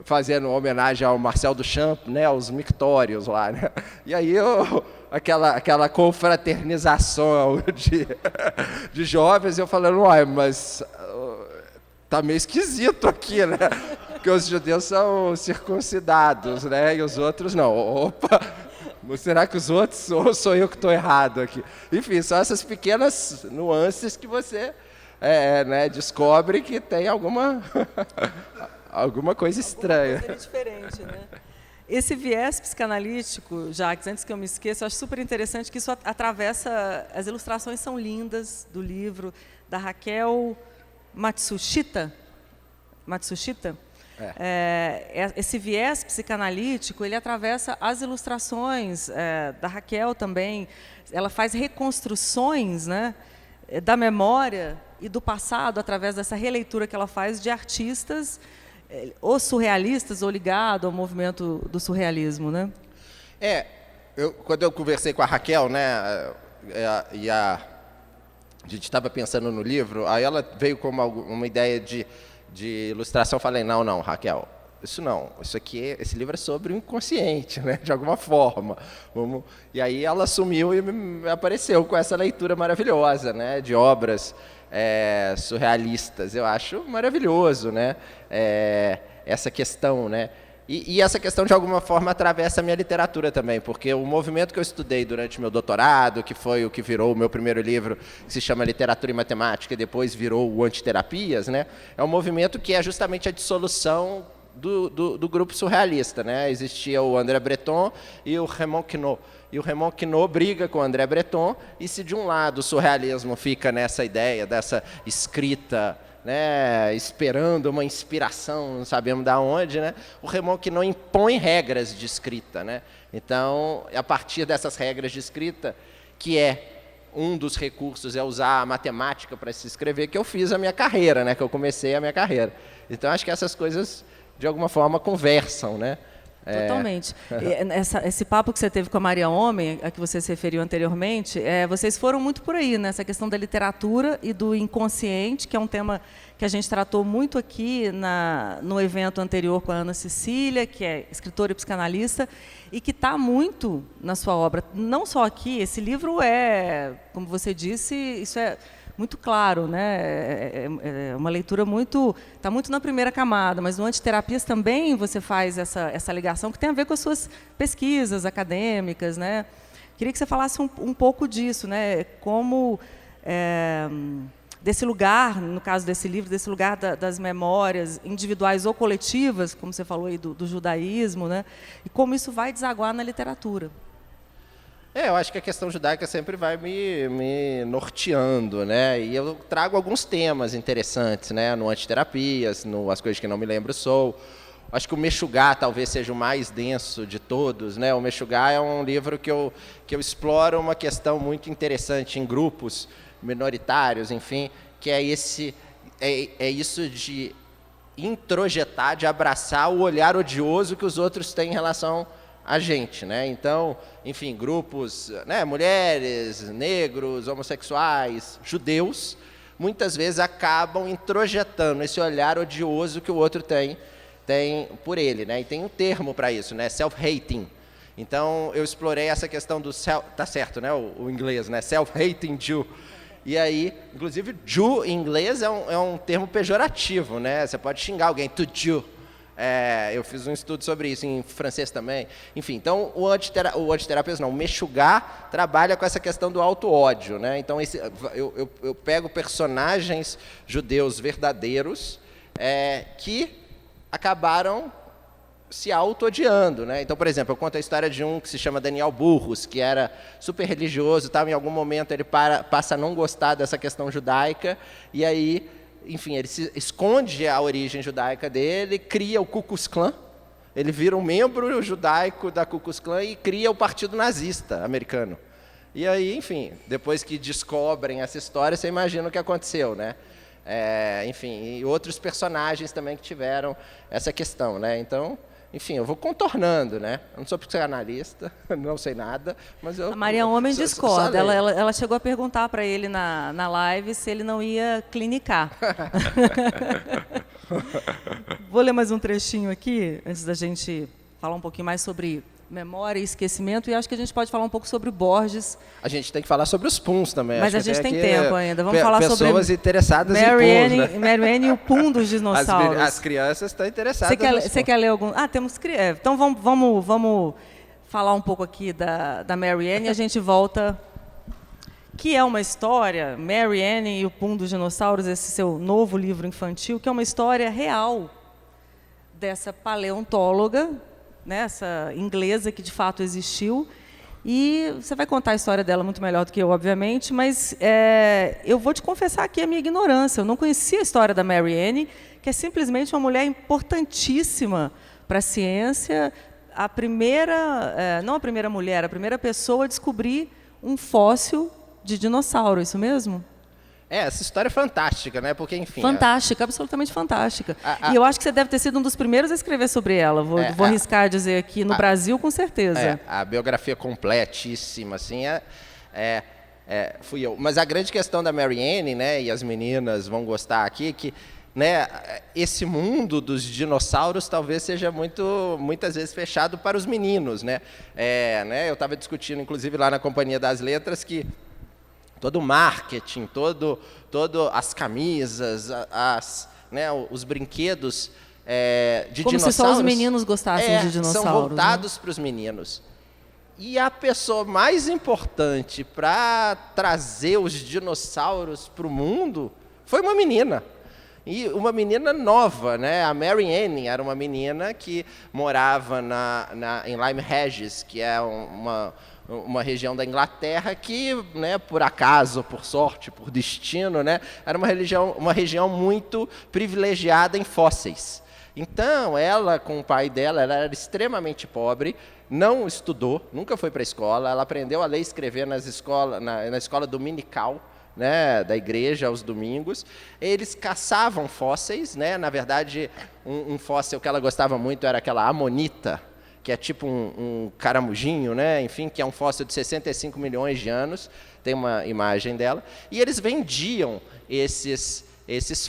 fazendo homenagem ao Marcel Duchamp, né, aos mictórios lá, né? E aí aquela confraternização de jovens, eu falando, uai, mas tá meio esquisito aqui, né? Porque os judeus são circuncidados, né? E os outros não. Opa! Será que os outros, ou sou eu que estou errado aqui? Enfim, são essas pequenas nuances que você né, descobre que tem alguma coisa estranha. Alguma coisa diferente, né? Esse viés psicanalítico, Jacques, antes que eu me esqueça, eu acho super interessante que isso atravessa, as ilustrações são lindas do livro da Raquel Matsushita. Esse viés psicanalítico, ele atravessa as ilustrações da Raquel também. Ela faz reconstruções, né, da memória e do passado através dessa releitura que ela faz de artistas ou surrealistas ou ligados ao movimento do surrealismo, né? Quando eu conversei com a Raquel, né, a gente estava pensando no livro, aí ela veio com uma ideia de ilustração. Eu falei, não, Raquel, isso não, esse livro é sobre o inconsciente, né, de alguma forma. E aí ela sumiu e me apareceu com essa leitura maravilhosa, né, de obras surrealistas. Eu acho maravilhoso, né, essa questão, né, e essa questão de alguma forma atravessa a minha literatura também, porque o movimento que eu estudei durante meu doutorado, que foi o que virou o meu primeiro livro, que se chama Literatura e Matemática, e depois virou o Antiterapias, né, é um movimento que é justamente a dissolução do grupo surrealista, né? Existia o André Breton e o Raymond Queneau. E o Raymond Queneau briga com o André Breton, e se de um lado o surrealismo fica nessa ideia dessa escrita, né, esperando uma inspiração, não sabemos de onde, né, o Raymond Queneau impõe regras de escrita, né? Então, a partir dessas regras de escrita, que um dos recursos é usar a matemática para se escrever, que eu fiz a minha carreira, né, que eu comecei a minha carreira. Então, acho que essas coisas, de alguma forma, conversam, né? Totalmente. Esse papo que você teve com a Maria Homem, a que você se referiu anteriormente, vocês foram muito por aí, nessa questão da literatura e do inconsciente, que é um tema que a gente tratou muito aqui no evento anterior com a Ana Cecília, que é escritora e psicanalista, e que está muito na sua obra. Não só aqui, esse livro como você disse, isso é muito claro, né? É uma leitura está muito na primeira camada, mas no Antiterapias também você faz essa ligação que tem a ver com as suas pesquisas acadêmicas, né? Queria que você falasse um pouco disso, né? Como desse lugar, no caso desse livro, desse lugar das memórias individuais ou coletivas, como você falou aí do judaísmo, né? E como isso vai desaguar na literatura. Eu acho que a questão judaica sempre vai me norteando, né? E eu trago alguns temas interessantes, né? No Antiterapias, no As Coisas que Não Me Lembro Sou. Acho que o Meshugá talvez seja o mais denso de todos, né? O Meshugá é um livro que eu exploro uma questão muito interessante em grupos minoritários, enfim, que é isso de introjetar, de abraçar o olhar odioso que os outros têm em relação a gente, né? Então, enfim, grupos, né, mulheres, negros, homossexuais, judeus, muitas vezes acabam introjetando esse olhar odioso que o outro tem por ele, né? E tem um termo para isso, né? Self-hating. Então, eu explorei essa questão do tá certo, né? O inglês, né? Self-hating Jew. E aí, inclusive, Jew em inglês é um termo pejorativo, né? Você pode xingar alguém, to Jew. Eu fiz um estudo sobre isso em francês também. Enfim, então o Antiterapias não, o Meshugá trabalha com essa questão do auto-ódio, né? Então eu pego personagens judeus verdadeiros que acabaram se auto-odiando, né? Então, por exemplo, eu conto a história de um que se chama Daniel Burrus, que era super religioso, em algum momento ele passa a não gostar dessa questão judaica, e aí, enfim, ele se esconde a origem judaica dele, cria o Ku Klux Klan, ele vira um membro judaico da Ku Klux Klan e cria o Partido Nazista americano. E aí, enfim, depois que descobrem essa história, você imagina o que aconteceu, né? Enfim, e outros personagens também que tiveram essa questão, né? Então, enfim, eu vou contornando, né? Eu não sou psicanalista, não sei nada, mas eu... A Maria Homem discorda. Ela chegou a perguntar para ele na live se ele não ia clinicar. Vou ler mais um trechinho aqui, antes da gente falar um pouquinho mais sobre memória e esquecimento, e acho que a gente pode falar um pouco sobre Borges. A gente tem que falar sobre os puns também. Mas a gente tem tempo ainda. Vamos falar sobre pessoas interessadas em puns, né? Mary Anne e o pum dos dinossauros. As crianças estão interessadas. Você quer ler algum? Temos crianças. Então vamos falar um pouco aqui da Mary Anne e a gente volta. Que é uma história, Mary Anne e o Pum dos Dinossauros, esse seu novo livro infantil, que é uma história real dessa paleontóloga, né, essa inglesa que de fato existiu. E você vai contar a história dela muito melhor do que eu, obviamente, mas eu vou te confessar aqui a minha ignorância. Eu não conhecia a história da Mary Anne, que é simplesmente uma mulher importantíssima para a ciência, a primeira, não a primeira mulher, a primeira pessoa a descobrir um fóssil de dinossauro, isso mesmo? Essa história é fantástica, né? Porque, enfim... Fantástica, absolutamente fantástica. E eu acho que você deve ter sido um dos primeiros a escrever sobre ela. Vou arriscar dizer aqui, no Brasil, com certeza. A biografia completíssima, assim, fui eu. Mas a grande questão da Mary Anne, né, e as meninas vão gostar aqui, que, né, esse mundo dos dinossauros talvez seja muitas vezes fechado para os meninos, né? Eu estava discutindo, inclusive, lá na Companhia das Letras, que todo o marketing, todo as camisas, os brinquedos de como dinossauros... Como se só os meninos gostassem de dinossauros. São voltados para os meninos. E a pessoa mais importante para trazer os dinossauros para o mundo foi uma menina. E uma menina nova, né? A Mary Anne era uma menina que morava em Lyme Regis, que é uma região da Inglaterra que, né, por acaso, por sorte, por destino, né, era uma região muito privilegiada em fósseis. Então, ela, com o pai dela, ela era extremamente pobre, não estudou, nunca foi para a escola, ela aprendeu a ler e escrever na escola dominical, né, da igreja aos domingos. Eles caçavam fósseis, né, na verdade, um fóssil que ela gostava muito era aquela amonita, que é tipo um caramujinho, né? Enfim, que é um fóssil de 65 milhões de anos, tem uma imagem dela, e eles vendiam esses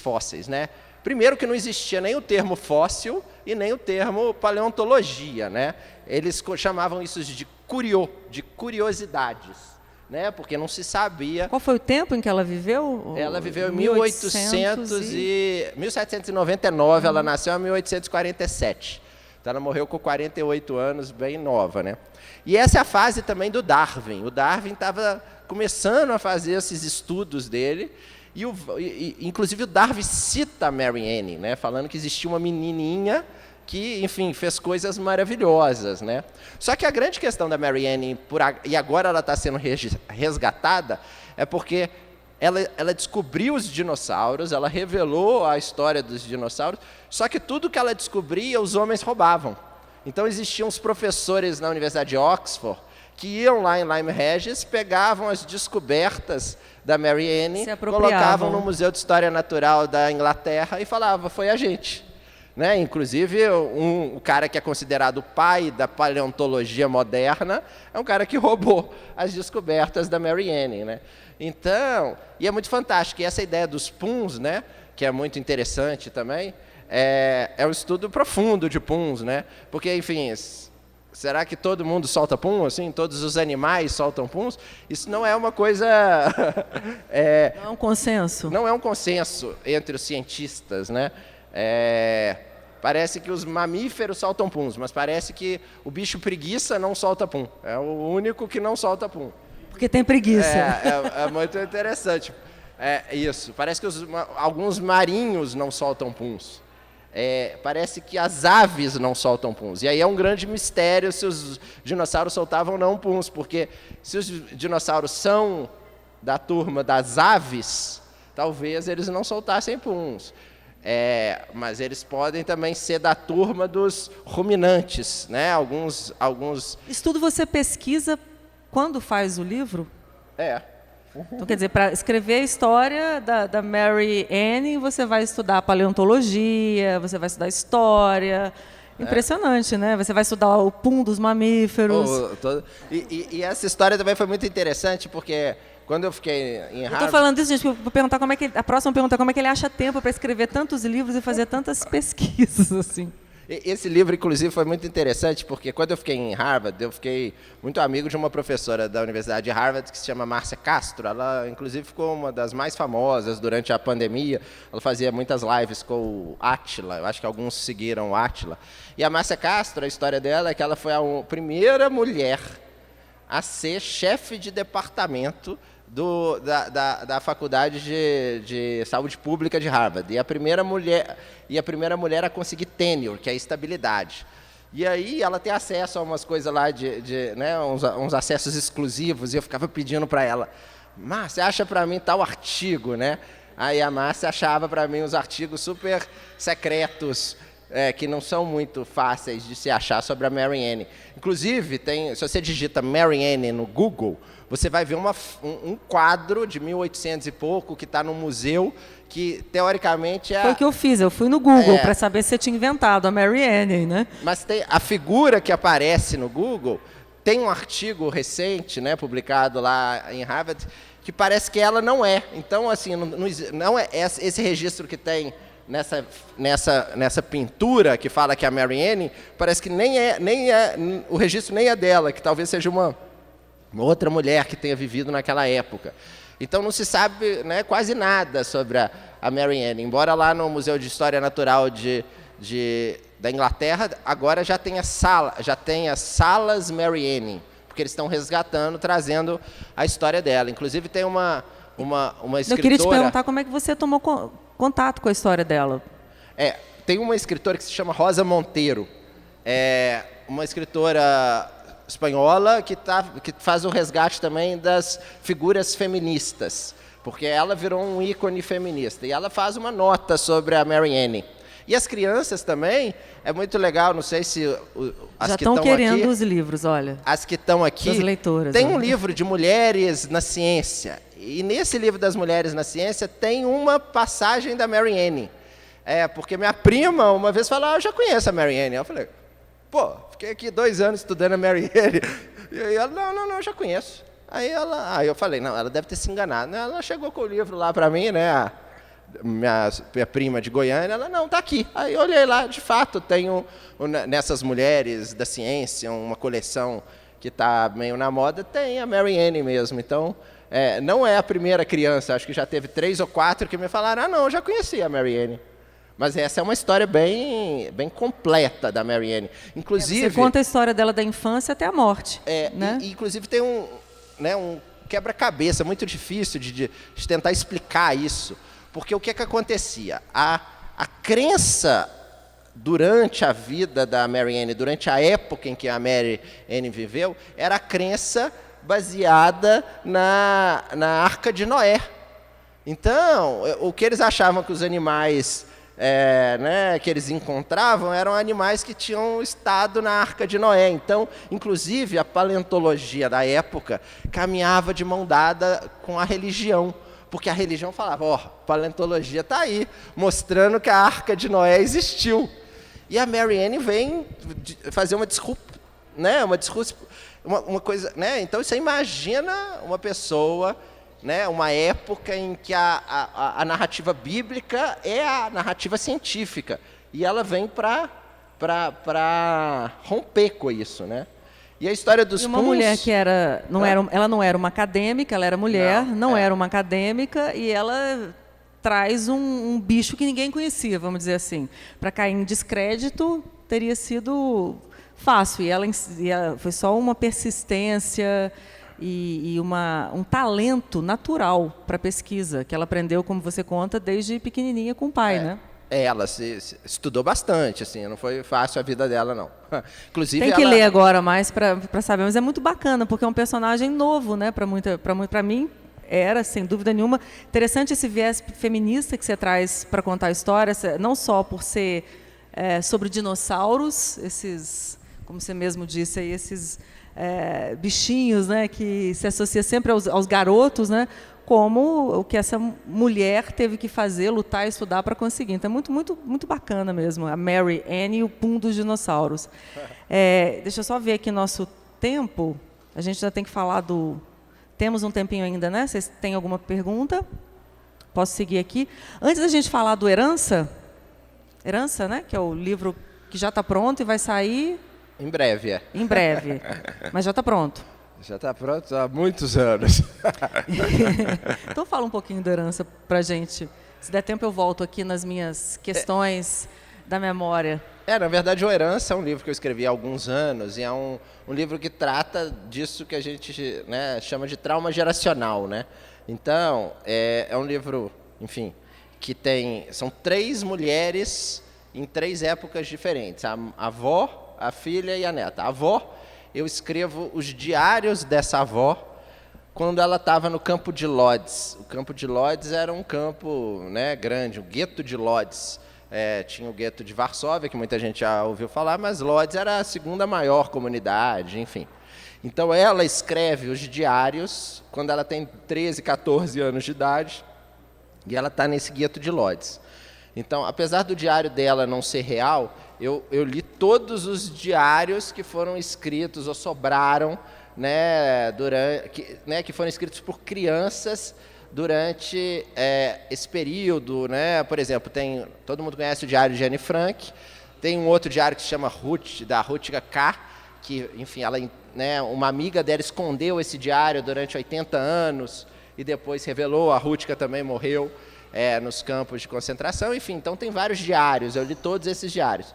fósseis, né? Primeiro que não existia nem o termo fóssil e nem o termo paleontologia, né? Eles chamavam isso de curiosidades, né? Porque não se sabia... Qual foi o tempo em que ela viveu? Ela viveu em 1799, ela nasceu em 1847. Então, ela morreu com 48 anos, bem nova, né? E essa é a fase também do Darwin. O Darwin estava começando a fazer esses estudos dele, inclusive o Darwin cita a Mary Anne, né? Falando que existia uma menininha que, enfim, fez coisas maravilhosas, né? Só que a grande questão da Mary Anne, e agora ela está sendo resgatada, é porque ela descobriu os dinossauros, ela revelou a história dos dinossauros, só que tudo que ela descobria, os homens roubavam. Então, existiam os professores na Universidade de Oxford que iam lá em Lyme Regis, pegavam as descobertas da Mary Anne, colocavam no Museu de História Natural da Inglaterra e falavam, foi a gente. Né? Inclusive, o cara que é considerado o pai da paleontologia moderna é um cara que roubou as descobertas da Mary Anne, né? Então, e é muito fantástico. E essa ideia dos puns, né, que é muito interessante também, é um estudo profundo de puns, né? Porque, enfim, será que todo mundo solta pum? Assim, todos os animais soltam puns? Isso não é uma coisa... não é um consenso? Não é um consenso entre os cientistas, né? Parece que os mamíferos soltam puns, mas parece que o bicho preguiça não solta pum. É o único que não solta pum. Porque tem preguiça. É muito interessante. Isso. Parece que alguns marinhos não soltam puns. Parece que as aves não soltam puns. E aí é um grande mistério se os dinossauros soltavam ou não puns, porque se os dinossauros são da turma das aves, talvez eles não soltassem puns. Mas eles podem também ser da turma dos ruminantes, né? Alguns... Isso tudo você pesquisa quando faz o livro? É. Então, quer dizer, para escrever a história da Mary Anne, você vai estudar paleontologia, você vai estudar história. Impressionante, né? Você vai estudar o pum dos mamíferos. E essa história também foi muito interessante, porque quando eu fiquei em Harvard... Eu estou falando isso, gente, porque eu vou perguntar como é que... A próxima pergunta é como é que ele acha tempo para escrever tantos livros e fazer tantas pesquisas, assim. Esse livro, inclusive, foi muito interessante, porque quando eu fiquei em Harvard, eu fiquei muito amigo de uma professora da Universidade de Harvard, que se chama Márcia Castro. Ela, inclusive, ficou uma das mais famosas durante a pandemia. Ela fazia muitas lives com o Átila. Eu acho que alguns seguiram o Átila. E a Márcia Castro, a história dela é que ela foi a primeira mulher a ser chefe de departamento da Faculdade de Saúde Pública de Harvard. E a primeira mulher a conseguir tenure, que é a estabilidade. E aí ela tem acesso a umas coisas lá, né, uns acessos exclusivos, e eu ficava pedindo para ela, Márcia, acha para mim tal artigo, né? Aí a Márcia achava para mim uns artigos super secretos, que não são muito fáceis de se achar sobre a Mary Anne. Inclusive, se você digita Mary Anne no Google, você vai ver um quadro de 1800 e pouco que está no museu, que teoricamente é... Foi o que eu fiz, eu fui no Google para saber se você tinha inventado a Mary Anne, né? Mas tem a figura que aparece no Google, tem um artigo recente, né, publicado lá em Harvard, que parece que ela não é. Então, assim, não é esse registro que tem nessa pintura que fala que é a Mary Anne, parece que o registro nem é dela, que talvez seja uma outra mulher que tenha vivido naquela época. Então não se sabe, né, quase nada sobre a Mary Anne, embora lá no Museu de História Natural da Inglaterra agora já tenha salas Mary Anne, porque eles estão resgatando, trazendo a história dela. Inclusive tem uma escritora... Eu queria te perguntar como é que você tomou contato com a história dela. Tem uma escritora que se chama Rosa Monteiro, uma escritora espanhola que faz o resgate também das figuras feministas, porque ela virou um ícone feminista, e ela faz uma nota sobre a Mary Anne. E as crianças também, é muito legal, não sei se as que estão aqui... Já estão querendo os livros, olha. As que estão aqui... As leitoras. Tem um livro de mulheres na ciência, e nesse livro das mulheres na ciência tem uma passagem da Mary Anne. Porque minha prima uma vez falou, eu já conheço a Mary Anne. Eu falei, fiquei aqui 2 anos estudando a Mary Anne. E aí ela, não, eu já conheço. Aí eu falei, não, ela deve ter se enganado. Ela chegou com o livro lá para mim, né, minha prima de Goiânia, ela, não, tá aqui. Aí eu olhei lá, de fato, tem nessas mulheres da ciência, uma coleção que está meio na moda, tem a Mary Anne mesmo. Então, não é a primeira criança, acho que já teve 3 ou 4 que me falaram, não, eu já conhecia a Mary Anne. Mas essa é uma história bem completa da Mary Anne. Inclusive, você conta a história dela da infância até a morte. Né? Inclusive tem um quebra-cabeça muito difícil de tentar explicar isso. Porque o que acontecia? A crença durante a vida da Mary Anne, durante a época em que a Mary Anne viveu, era a crença baseada na Arca de Noé. Então, o que eles achavam que os animais... que eles encontravam eram animais que tinham estado na Arca de Noé. Então, inclusive, a paleontologia da época caminhava de mão dada com a religião, porque a religião falava, paleontologia está aí, mostrando que a Arca de Noé existiu. E a Mary Anne vem fazer uma coisa, né? Então, você imagina uma pessoa... Né, uma época em que a narrativa bíblica é a narrativa científica, e ela vem para romper com isso, né? E a história dos uma mulher que ela não era uma acadêmica, ela era mulher, não era uma acadêmica, e ela traz um bicho que ninguém conhecia, vamos dizer assim. Para cair em descrédito teria sido fácil, e ela foi só uma persistência e um talento natural para pesquisa, que ela aprendeu, como você conta, desde pequenininha com o pai, né? Ela estudou bastante, assim, não foi fácil a vida dela, não. Inclusive, tem que ler agora mais para saber, mas é muito bacana, porque é um personagem novo, né? Para mim, era, sem dúvida nenhuma, interessante esse viés feminista que você traz para contar a história, não só por ser sobre dinossauros, esses, como você mesmo disse, esses bichinhos, né, que se associa sempre aos garotos, né, como o que essa mulher teve que fazer, lutar e estudar para conseguir. Então, é muito, muito, muito bacana mesmo, a Mary Ann e o Pum dos dinossauros. Deixa eu só ver aqui nosso tempo. A gente já tem que falar do... Temos um tempinho ainda, né? Vocês têm alguma pergunta? Posso seguir aqui? Antes da gente falar do Herança, né, que é o livro que já está pronto e vai sair... Em breve, Em breve, mas já está pronto. Já está pronto há muitos anos. Então fala um pouquinho do Herança para a gente. Se der tempo eu volto aqui nas minhas questões da memória. Na verdade, o Herança é um livro que eu escrevi há alguns anos e é um livro que trata disso que a gente, né, chama de trauma geracional, né? Então, é um livro, enfim, que são 3 mulheres em 3 épocas diferentes. A avó, a filha e a neta. A avó, eu escrevo os diários dessa avó quando ela estava no campo de Lodz. O campo de Lodz era um campo, né, grande, o gueto de Lodz. Tinha o gueto de Varsóvia, que muita gente já ouviu falar, mas Lodz era a 2ª maior comunidade, enfim. Então, ela escreve os diários quando ela tem 13, 14 anos de idade, e ela está nesse gueto de Lodz. Então, apesar do diário dela não ser real, eu li todos os diários que foram escritos ou sobraram, né, que foram escritos por crianças durante esse período, né? Por exemplo, todo mundo conhece o diário de Anne Frank, tem um outro diário que se chama Ruth, da Rutger K., que, enfim, uma amiga dela escondeu esse diário durante 80 anos e depois revelou, a Rutger também morreu nos campos de concentração, enfim, então tem vários diários, eu li todos esses diários.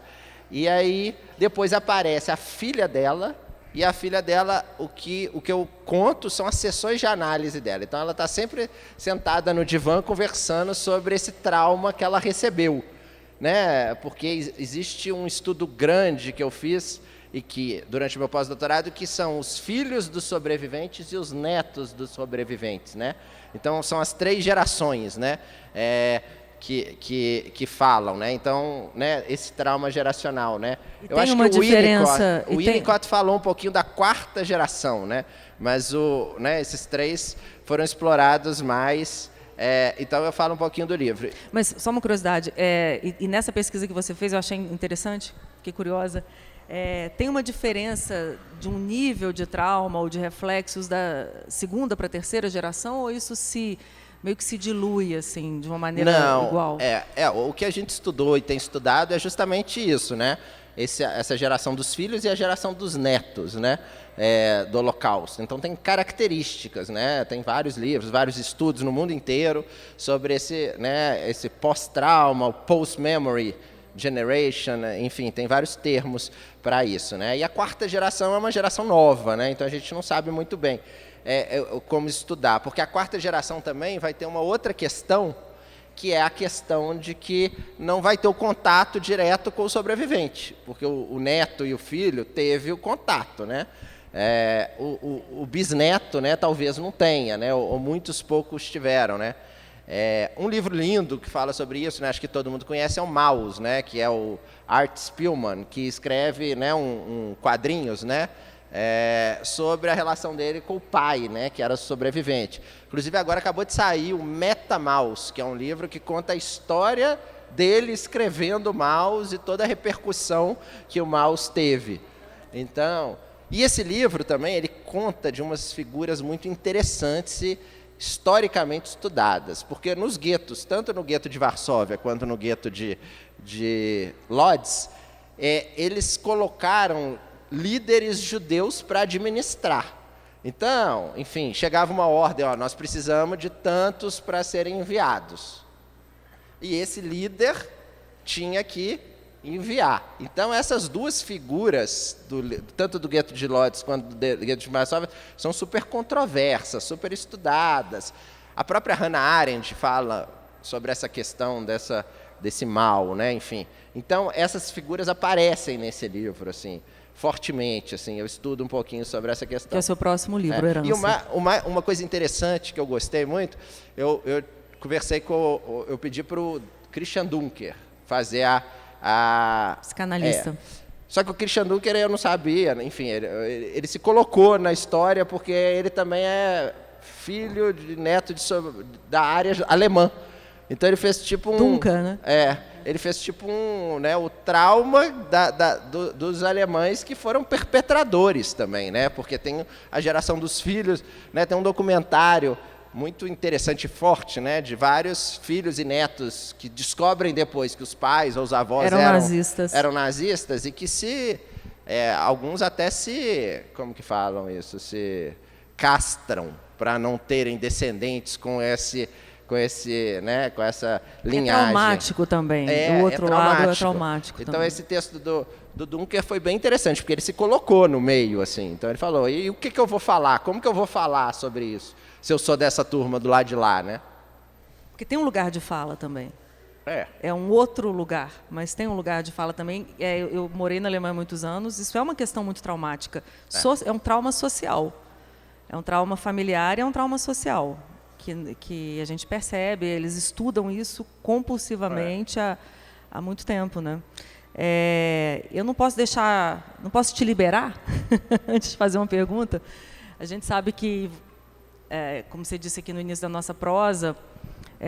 E aí, depois aparece a filha dela, e a filha dela, o que eu conto são as sessões de análise dela. Então, ela está sempre sentada no divã conversando sobre esse trauma que ela recebeu, né? Porque existe um estudo grande que eu fiz, e que durante o meu pós-doutorado, que são os filhos dos sobreviventes e os netos dos sobreviventes, né? Então, são as 3 gerações, né? Que falam, né? Então, né, esse trauma geracional, né? Eu acho que o Winnicott falou um pouquinho da 4ª geração, né? Mas esses 3 foram explorados mais. Então, eu falo um pouquinho do livro. Mas só uma curiosidade, e nessa pesquisa que você fez, eu achei interessante, fiquei curiosa. Tem uma diferença de um nível de trauma ou de reflexos da 2ª para a 3ª geração, ou isso meio que se dilui assim de uma maneira igual? O que a gente estudou e tem estudado é justamente isso, né? Essa geração dos filhos e a geração dos netos, né? Do Holocausto. Então, tem características, né? Tem vários livros, vários estudos no mundo inteiro sobre esse pós-trauma, o post-memory generation, enfim, tem vários termos para isso, né? E a 4ª geração é uma geração nova, né? Então, a gente não sabe muito bem como estudar, porque a 4ª geração também vai ter uma outra questão, que é a questão de que não vai ter o contato direto com o sobrevivente, porque o neto e o filho teve o contato, né? O bisneto, né, talvez não tenha, né? Ou muitos poucos tiveram, né? Um livro lindo que fala sobre isso, né, acho que todo mundo conhece, é o Maus, né, que é o Art Spiegelman, que escreve, né, quadrinhos, né, sobre a relação dele com o pai, né, que era sobrevivente. Inclusive, agora acabou de sair o Meta-Maus, que é um livro que conta a história dele escrevendo o Maus e toda a repercussão que o Maus teve. Então, e esse livro também, ele conta de umas figuras muito interessantes e historicamente estudadas, porque nos guetos, tanto no gueto de Varsóvia quanto no gueto de Lodz, eles colocaram líderes judeus para administrar. Então, enfim, chegava uma ordem, nós precisamos de tantos para serem enviados. E esse líder tinha que enviar. Então, essas 2 figuras, tanto do gueto de Lodz quanto do gueto de Varsóvia, são super controversas, super estudadas. A própria Hannah Arendt fala sobre essa questão desse mal, né? Enfim. Então, essas figuras aparecem nesse livro, assim, fortemente. Assim, eu estudo um pouquinho sobre essa questão. Que é o seu próximo livro, Herança. E uma coisa interessante que eu gostei muito, eu pedi para o Christian Dunker fazer psicanalista. Só que o Christian Dunker eu não sabia, enfim, ele se colocou na história porque ele também é filho de neto da área alemã. Então ele fez tipo um... Dunker, né? Ele fez tipo né, o trauma dos alemães que foram perpetradores também, né? Porque tem a geração dos filhos, né? Tem um documentário muito interessante e forte, né? De vários filhos e netos que descobrem depois que os pais ou os avós eram nazistas e que alguns até como que falam isso? Se castram para não terem descendentes com essa linhagem. É traumático também. O outro lado é traumático. Então também. esse texto do Dunker foi bem interessante, porque ele se colocou no meio, assim. Então ele falou, e o que eu vou falar? Como que eu vou falar sobre isso? Se eu sou dessa turma do lado de lá, né? Porque tem um lugar de fala também. É um outro lugar, mas tem um lugar de fala também. Eu morei na Alemanha há muitos anos, isso é uma questão muito traumática. É um trauma social. É um trauma familiar e é um trauma social. Que a gente percebe, eles estudam isso compulsivamente há muito tempo, né? Eu não posso te liberar, antes de fazer uma pergunta. A gente sabe que, como você disse aqui no início da nossa prosa,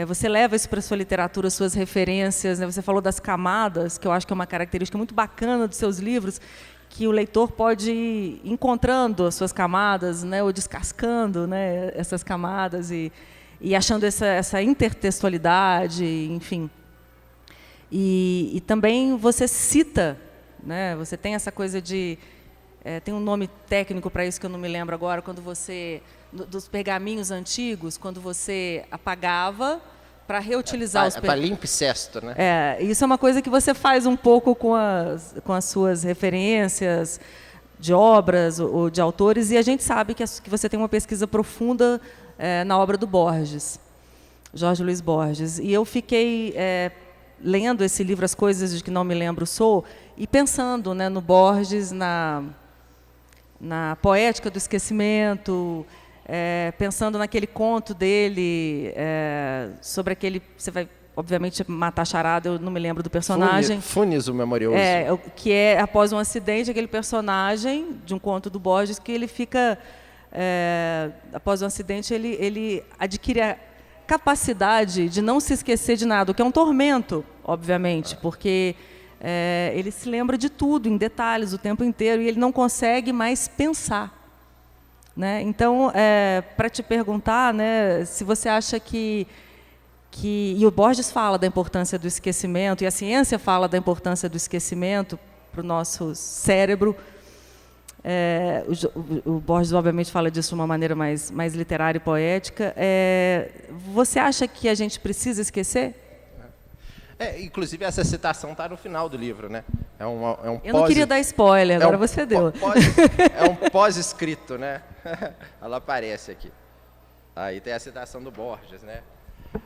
você leva isso para a sua literatura, suas referências, né? Você falou das camadas, que eu acho que é uma característica muito bacana dos seus livros, que o leitor pode ir encontrando as suas camadas, né, ou descascando, né, essas camadas e achando essa intertextualidade, enfim. E também você cita, né, você tem essa coisa de... tem um nome técnico para isso que eu não me lembro agora, quando você... dos pergaminhos antigos, quando você apagava para reutilizar os pergaminhos. Palimpsesto, né? Isso é uma coisa que você faz um pouco com as suas referências de obras ou de autores, e a gente sabe que você tem uma pesquisa profunda na obra do Borges, Jorge Luiz Borges. E eu fiquei lendo esse livro, As Coisas de que Não Me Lembro Sou, e pensando, né, no Borges, na poética do esquecimento, pensando naquele conto dele, sobre aquele... Você vai, obviamente, matar a charada, eu não me lembro do personagem. Funes, o Memorioso. Que após um acidente, aquele personagem de um conto do Borges, que ele fica... após um acidente, ele adquire a capacidade de não se esquecer de nada, o que é um tormento, obviamente, porque ele se lembra de tudo, em detalhes, o tempo inteiro, e ele não consegue mais pensar. Né? Então, para te perguntar, né, se você acha que... E o Borges fala da importância do esquecimento, e a ciência fala da importância do esquecimento para o nosso cérebro. O Borges, obviamente, fala disso de uma maneira mais literária e poética. Você acha que a gente precisa esquecer? Inclusive, essa citação está no final do livro, né? Eu não queria dar spoiler, agora você deu. É um pós-escrito, né? Ela aparece aqui. Aí tem a citação do Borges, né?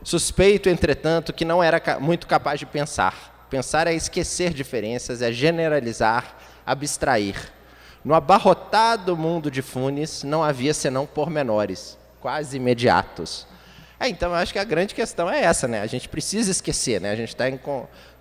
Suspeito, entretanto, que não era muito capaz de pensar. Pensar é esquecer diferenças, é generalizar, abstrair. No abarrotado mundo de Funes, não havia senão pormenores, quase imediatos. Então, eu acho que a grande questão é essa, né? A gente precisa esquecer, né? A gente está em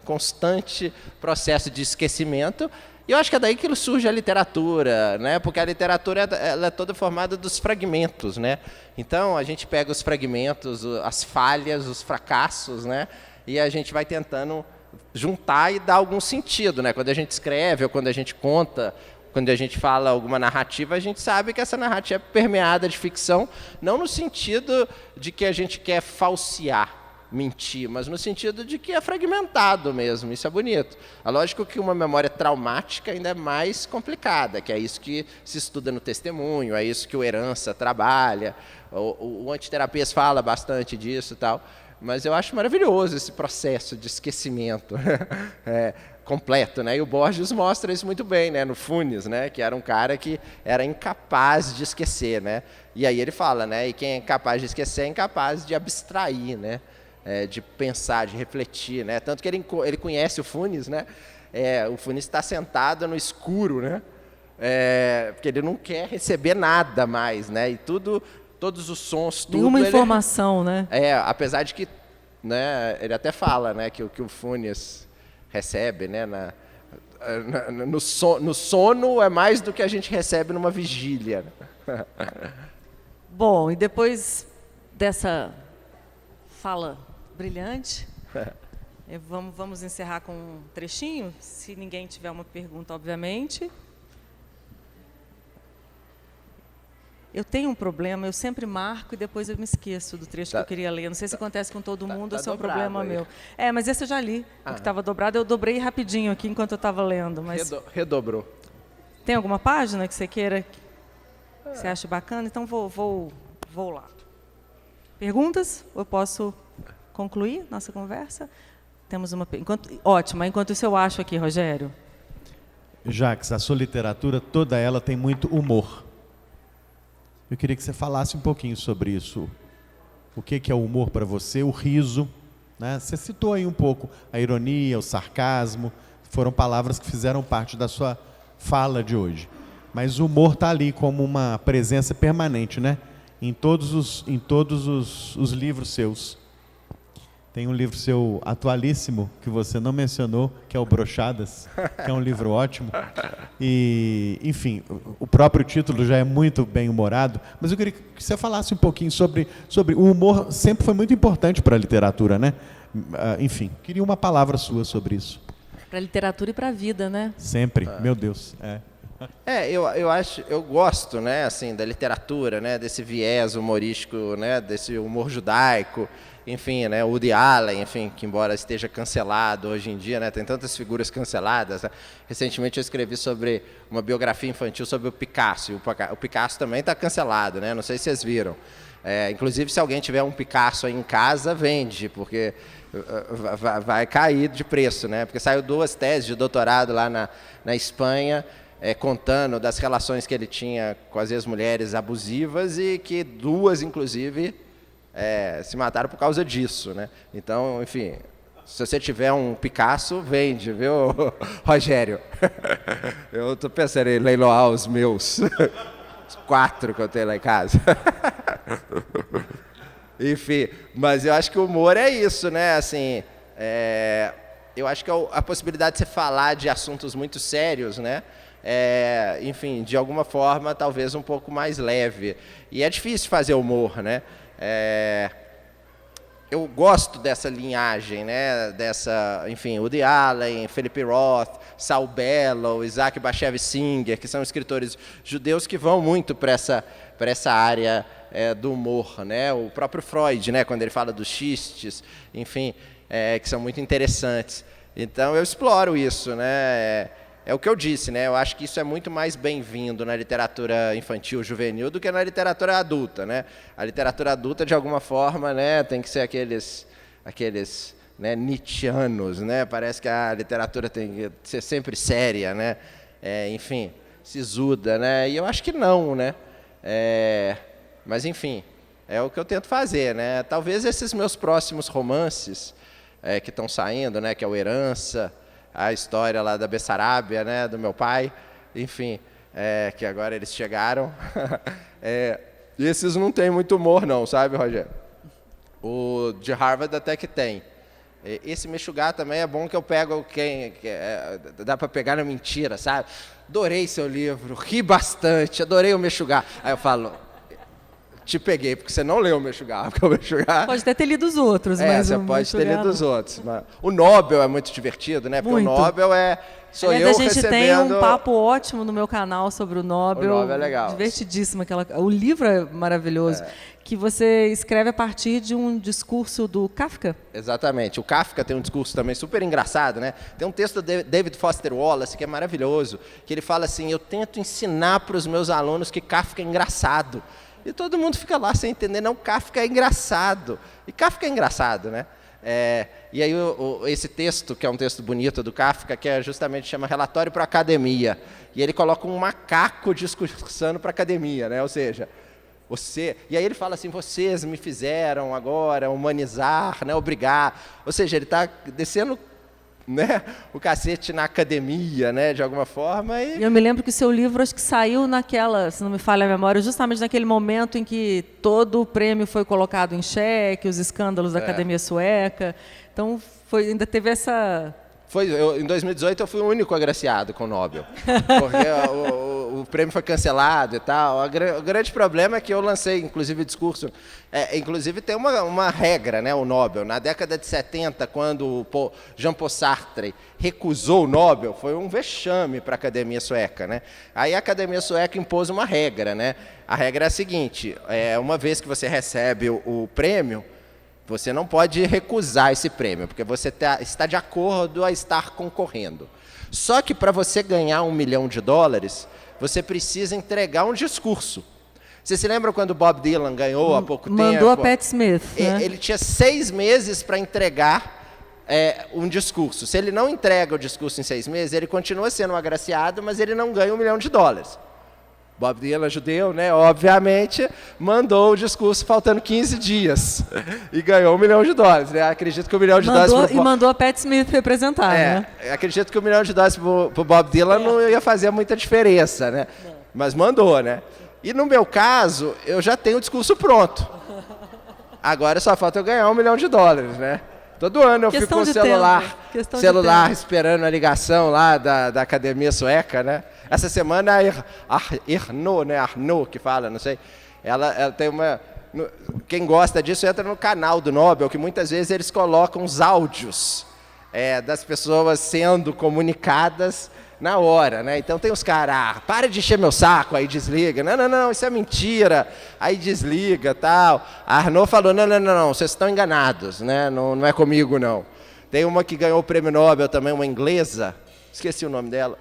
constante processo de esquecimento, e eu acho que é daí que surge a literatura, né? Porque a literatura ela é toda formada dos fragmentos, né? Então, a gente pega os fragmentos, as falhas, os fracassos, né? E a gente vai tentando juntar e dar algum sentido, né? Quando a gente escreve ou quando a gente conta, quando a gente fala alguma narrativa, a gente sabe que essa narrativa é permeada de ficção, não no sentido de que a gente quer falsear, mentir, mas no sentido de que é fragmentado mesmo, isso é bonito. É lógico que uma memória traumática ainda é mais complicada, que é isso que se estuda no testemunho, é isso que o Herança trabalha, o Antiterapias fala bastante disso e tal, mas eu acho maravilhoso esse processo de esquecimento completo, né? E o Borges mostra isso muito bem, né? No Funes, né? Que era um cara que era incapaz de esquecer, né? E aí ele fala, né? E quem é incapaz de esquecer é incapaz de abstrair, né? De pensar, de refletir, né? Tanto que ele conhece o Funes, né? O Funes está sentado no escuro, né? Porque ele não quer receber nada mais, né? E todos os sons, tudo... Nenhuma informação, né? Apesar de que, né? Ele até fala, né? Que o Funes recebe, né? No sono é mais do que a gente recebe numa vigília. Bom, e depois dessa fala brilhante, vamos encerrar com um trechinho, se ninguém tiver uma pergunta, obviamente. Eu tenho um problema, eu sempre marco e depois eu me esqueço do trecho que eu queria ler. Não sei se acontece com todo mundo ou se é um problema meu. Mas esse eu já li. O que estava dobrado, eu dobrei rapidinho aqui enquanto eu estava lendo. Mas redobrou. Tem alguma página que você queira, que você acha bacana? Então vou lá. Perguntas? Ou eu posso concluir nossa conversa? Temos uma ótima. Enquanto isso eu acho aqui, Rogério. Jacques, a sua literatura, toda ela tem muito humor. Eu queria que você falasse um pouquinho sobre isso. O que é o humor para você? O riso, né? Você citou aí um pouco a ironia, o sarcasmo. Foram palavras que fizeram parte da sua fala de hoje. Mas o humor está ali como uma presença permanente, né? Em todos os livros seus. Tem um livro seu atualíssimo, que você não mencionou, que é o Brochadas, que é um livro ótimo. E, enfim, o próprio título já é muito bem-humorado, mas eu queria que você falasse um pouquinho sobre o humor, sempre foi muito importante para a literatura, né? Enfim, queria uma palavra sua sobre isso. Para a literatura e para a vida, né? Sempre, meu Deus. Eu gosto, né, assim, da literatura, né, desse viés humorístico, né, desse humor judaico, enfim, né, Woody Allen, enfim, que embora esteja cancelado hoje em dia, né, tem tantas figuras canceladas, né? Recentemente eu escrevi sobre uma biografia infantil sobre o Picasso, e o Picasso também está cancelado, né, não sei se vocês viram. Inclusive, se alguém tiver um Picasso aí em casa, vende, porque vai cair de preço, né, porque saiu 2 teses de doutorado lá na Espanha, contando das relações que ele tinha com as ex-mulheres abusivas e que 2, inclusive, se mataram por causa disso, né? Então, enfim, se você tiver um Picasso, vende, viu, Rogério? Eu estou pensando em leiloar os meus 4 que eu tenho lá em casa. Enfim, mas eu acho que o humor é isso, né? Assim, eu acho que a possibilidade de você falar de assuntos muito sérios, né? Enfim, de alguma forma, talvez um pouco mais leve. E é difícil fazer humor, né? Eu gosto dessa linhagem, né? Enfim, Woody Allen, Philip Roth, Saul Bellow, Isaac Bashevis Singer, que são escritores judeus que vão muito para essa área do humor, né? O próprio Freud, né? Quando ele fala dos xistes, enfim, que são muito interessantes. Então, eu exploro isso, né? É o que eu disse, né? Eu acho que isso é muito mais bem-vindo na literatura infantil, juvenil, do que na literatura adulta, né? A literatura adulta, de alguma forma, né, tem que ser aqueles né, nietzschianos, né? Parece que a literatura tem que ser sempre séria, né? Enfim, sisuda, né? E eu acho que não, né? Mas, enfim, é o que eu tento fazer, né? Talvez esses meus próximos romances que estão saindo, né? Que é o Herança, a história lá da Bessarábia, né, do meu pai, enfim, que agora eles chegaram. Esses não tem muito humor não, sabe, Rogério? O de Harvard até que tem. Esse Mexugar também é bom que eu pego dá para pegar na mentira, sabe? Adorei seu livro, ri bastante, adorei o Mexugar. Aí eu falo, te peguei, porque você não leu o Mexugar. Pode até ter lido os outros, mas você pode ter lido os outros. Mas o Nobel é muito divertido, né? Porque muito. O Nobel sou eu recebendo... A gente tem um papo ótimo no meu canal sobre o Nobel. O Nobel é legal. Divertidíssimo. O livro é maravilhoso. Que você escreve a partir de um discurso do Kafka. Exatamente. O Kafka tem um discurso também super engraçado, né? Tem um texto do David Foster Wallace que é maravilhoso, que ele fala assim, eu tento ensinar para os meus alunos que Kafka é engraçado. E todo mundo fica lá sem entender, não, Kafka é engraçado. E Kafka é engraçado, né? E aí esse texto, que é um texto bonito do Kafka, que justamente chama Relatório para a Academia. E ele coloca um macaco discursando para a academia, né? Ou seja, e aí ele fala assim, vocês me fizeram agora humanizar, né? Obrigar. Ou seja, ele está descendo, né, o cacete na academia, né, de alguma forma. E eu me lembro que o seu livro acho que saiu naquela, se não me falha a memória, justamente naquele momento em que todo o prêmio foi colocado em xeque, os escândalos da Academia Sueca. Então, ainda teve Em 2018 eu fui o único agraciado com o Nobel, porque o prêmio foi cancelado e tal. O grande problema é que eu lancei, inclusive, discurso. Inclusive tem uma regra, né, o Nobel. Na década de 70, quando o Jean-Paul Sartre recusou o Nobel, foi um vexame para a academia sueca, né? Aí a academia sueca impôs uma regra, né? A regra é a seguinte: uma vez que você recebe o prêmio, você não pode recusar esse prêmio, porque você está de acordo a estar concorrendo. Só que para você ganhar $1 milhão, você precisa entregar um discurso. Você se lembra quando Bob Dylan ganhou há pouco tempo? Mandou a Pat Smith, né? Ele tinha 6 meses para entregar um discurso. Se ele não entrega o discurso em 6 meses, ele continua sendo um agraciado, mas ele não ganha $1 milhão. Bob Dylan, judeu, né, obviamente, mandou o discurso faltando 15 dias e ganhou $1 milhão. Né? Acredito que $1 milhão e mandou a Pat Smith representar, né? Acredito que $1 milhão para o Bob Dylan não ia fazer muita diferença, né? Mas mandou, né? E no meu caso, eu já tenho o discurso pronto. Agora só falta eu ganhar $1 milhão, né? Todo ano eu fico com o celular esperando a ligação lá da academia sueca, né? Essa semana a Arnaud, né? Arnaud que fala, não sei. Ela tem uma... Quem gosta disso entra no canal do Nobel, que muitas vezes eles colocam os áudios das pessoas sendo comunicadas na hora, né? Então tem os caras, para de encher meu saco, aí desliga. Não, isso é mentira. Aí desliga, tal. A Arnaud falou, não, vocês estão enganados, né? Não é comigo, não. Tem uma que ganhou o prêmio Nobel também, uma inglesa, esqueci o nome dela.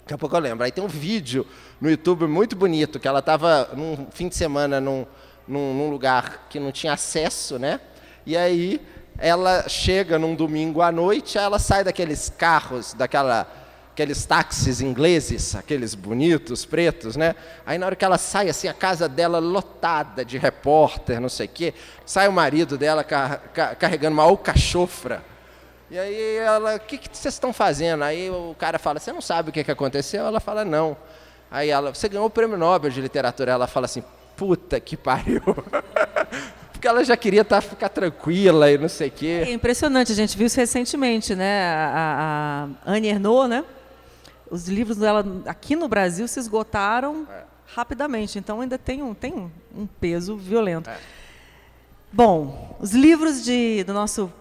Daqui a pouco eu lembro. Aí tem um vídeo no YouTube muito bonito, que ela estava num fim de semana num lugar que não tinha acesso, né? E aí ela chega num domingo à noite, ela sai daqueles carros, aqueles táxis ingleses, aqueles bonitos, pretos, né? Aí na hora que ela sai, assim, a casa dela lotada de repórter, não sei o quê, sai o marido dela carregando uma alcachofra. E aí ela, o que vocês estão fazendo? Aí o cara fala, você não sabe o que aconteceu? Ela fala, não. Aí ela, você ganhou o prêmio Nobel de Literatura. Ela fala assim, puta que pariu. Porque ela já queria ficar tranquila e não sei o quê. É impressionante, a gente viu isso recentemente, né? A Annie Ernaux, né? Os livros dela aqui no Brasil se esgotaram rapidamente, então ainda tem um peso violento. Bom, os livros do nosso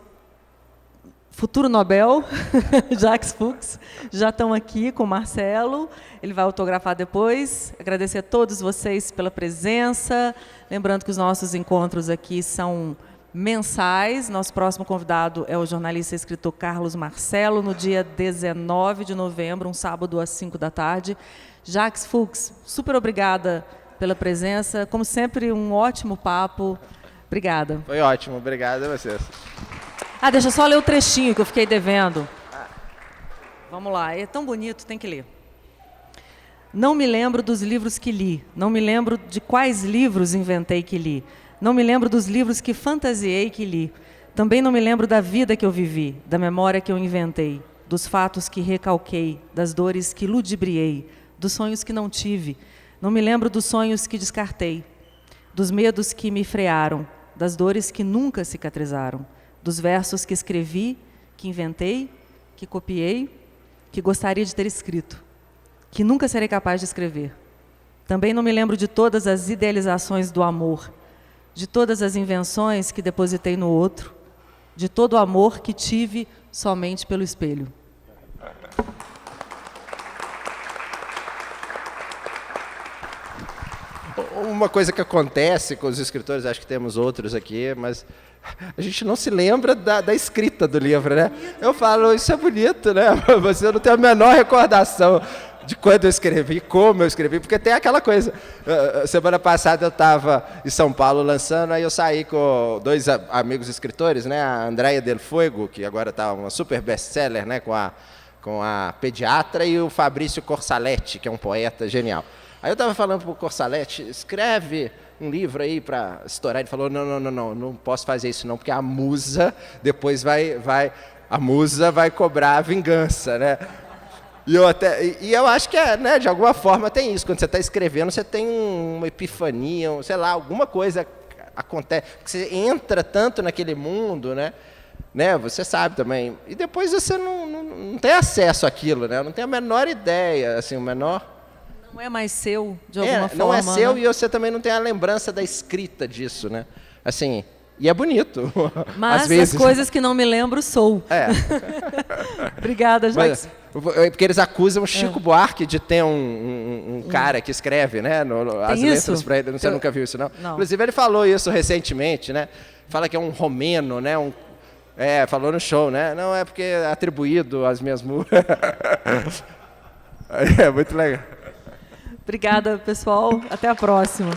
futuro Nobel, Jacques Fuchs, já estão aqui com o Marcelo, ele vai autografar depois. Agradecer a todos vocês pela presença, lembrando que os nossos encontros aqui são mensais. Nosso próximo convidado é o jornalista e escritor Carlos Marcelo, no dia 19 de novembro, um sábado às 5 da tarde. Jacques Fuchs, super obrigada pela presença, como sempre, um ótimo papo. Obrigada. Foi ótimo, obrigado a vocês. Deixa eu só ler o trechinho que eu fiquei devendo. Vamos lá, é tão bonito, tem que ler. Não me lembro dos livros que li, não me lembro de quais livros inventei que li, não me lembro dos livros que fantasiei que li, também não me lembro da vida que eu vivi, da memória que eu inventei, dos fatos que recalquei, das dores que ludibriei, dos sonhos que não tive, não me lembro dos sonhos que descartei, dos medos que me frearam, das dores que nunca cicatrizaram, dos versos que escrevi, que inventei, que copiei, que gostaria de ter escrito, que nunca serei capaz de escrever. Também não me lembro de todas as idealizações do amor, de todas as invenções que depositei no outro, de todo o amor que tive somente pelo espelho. Uma coisa que acontece com os escritores, acho que temos outros aqui, mas a gente não se lembra da escrita do livro, né? Eu falo, isso é bonito, né? Você não tem a menor recordação de quando eu escrevi, como eu escrevi, porque tem aquela coisa. Semana passada eu estava em São Paulo lançando, aí eu saí com 2 amigos escritores, né? A Andréia Del Fuego, que agora está uma super best-seller, né? Com a pediatra, e o Fabrício Corsaletti, que é um poeta genial. Aí eu estava falando para o Corsaletti, escreve um livro aí para estourar. Ele falou, não posso fazer isso não, porque a musa depois a musa vai cobrar a vingança, né? E eu acho que, né, de alguma forma tem isso. Quando você está escrevendo, você tem uma epifania, sei lá, alguma coisa acontece. Porque você entra tanto naquele mundo, né? né? Você sabe também. E depois você não tem acesso àquilo, né? Não tem a menor ideia, assim, o menor... Não é mais seu, de alguma forma. Não é seu, né? e você também não tem a lembrança da escrita disso, né? Assim, e é bonito. Mas às vezes. as coisas que não me lembro sou. É. Obrigada, Jackson. Porque eles acusam o Chico Buarque de ter um cara que escreve, né? As letras para ele. Você nunca viu isso, não? Inclusive, ele falou isso recentemente, né? Fala que é um romeno, né? Falou no show, né? Não, é porque é atribuído às minhas músicas. É muito legal. Obrigada, pessoal. Até a próxima.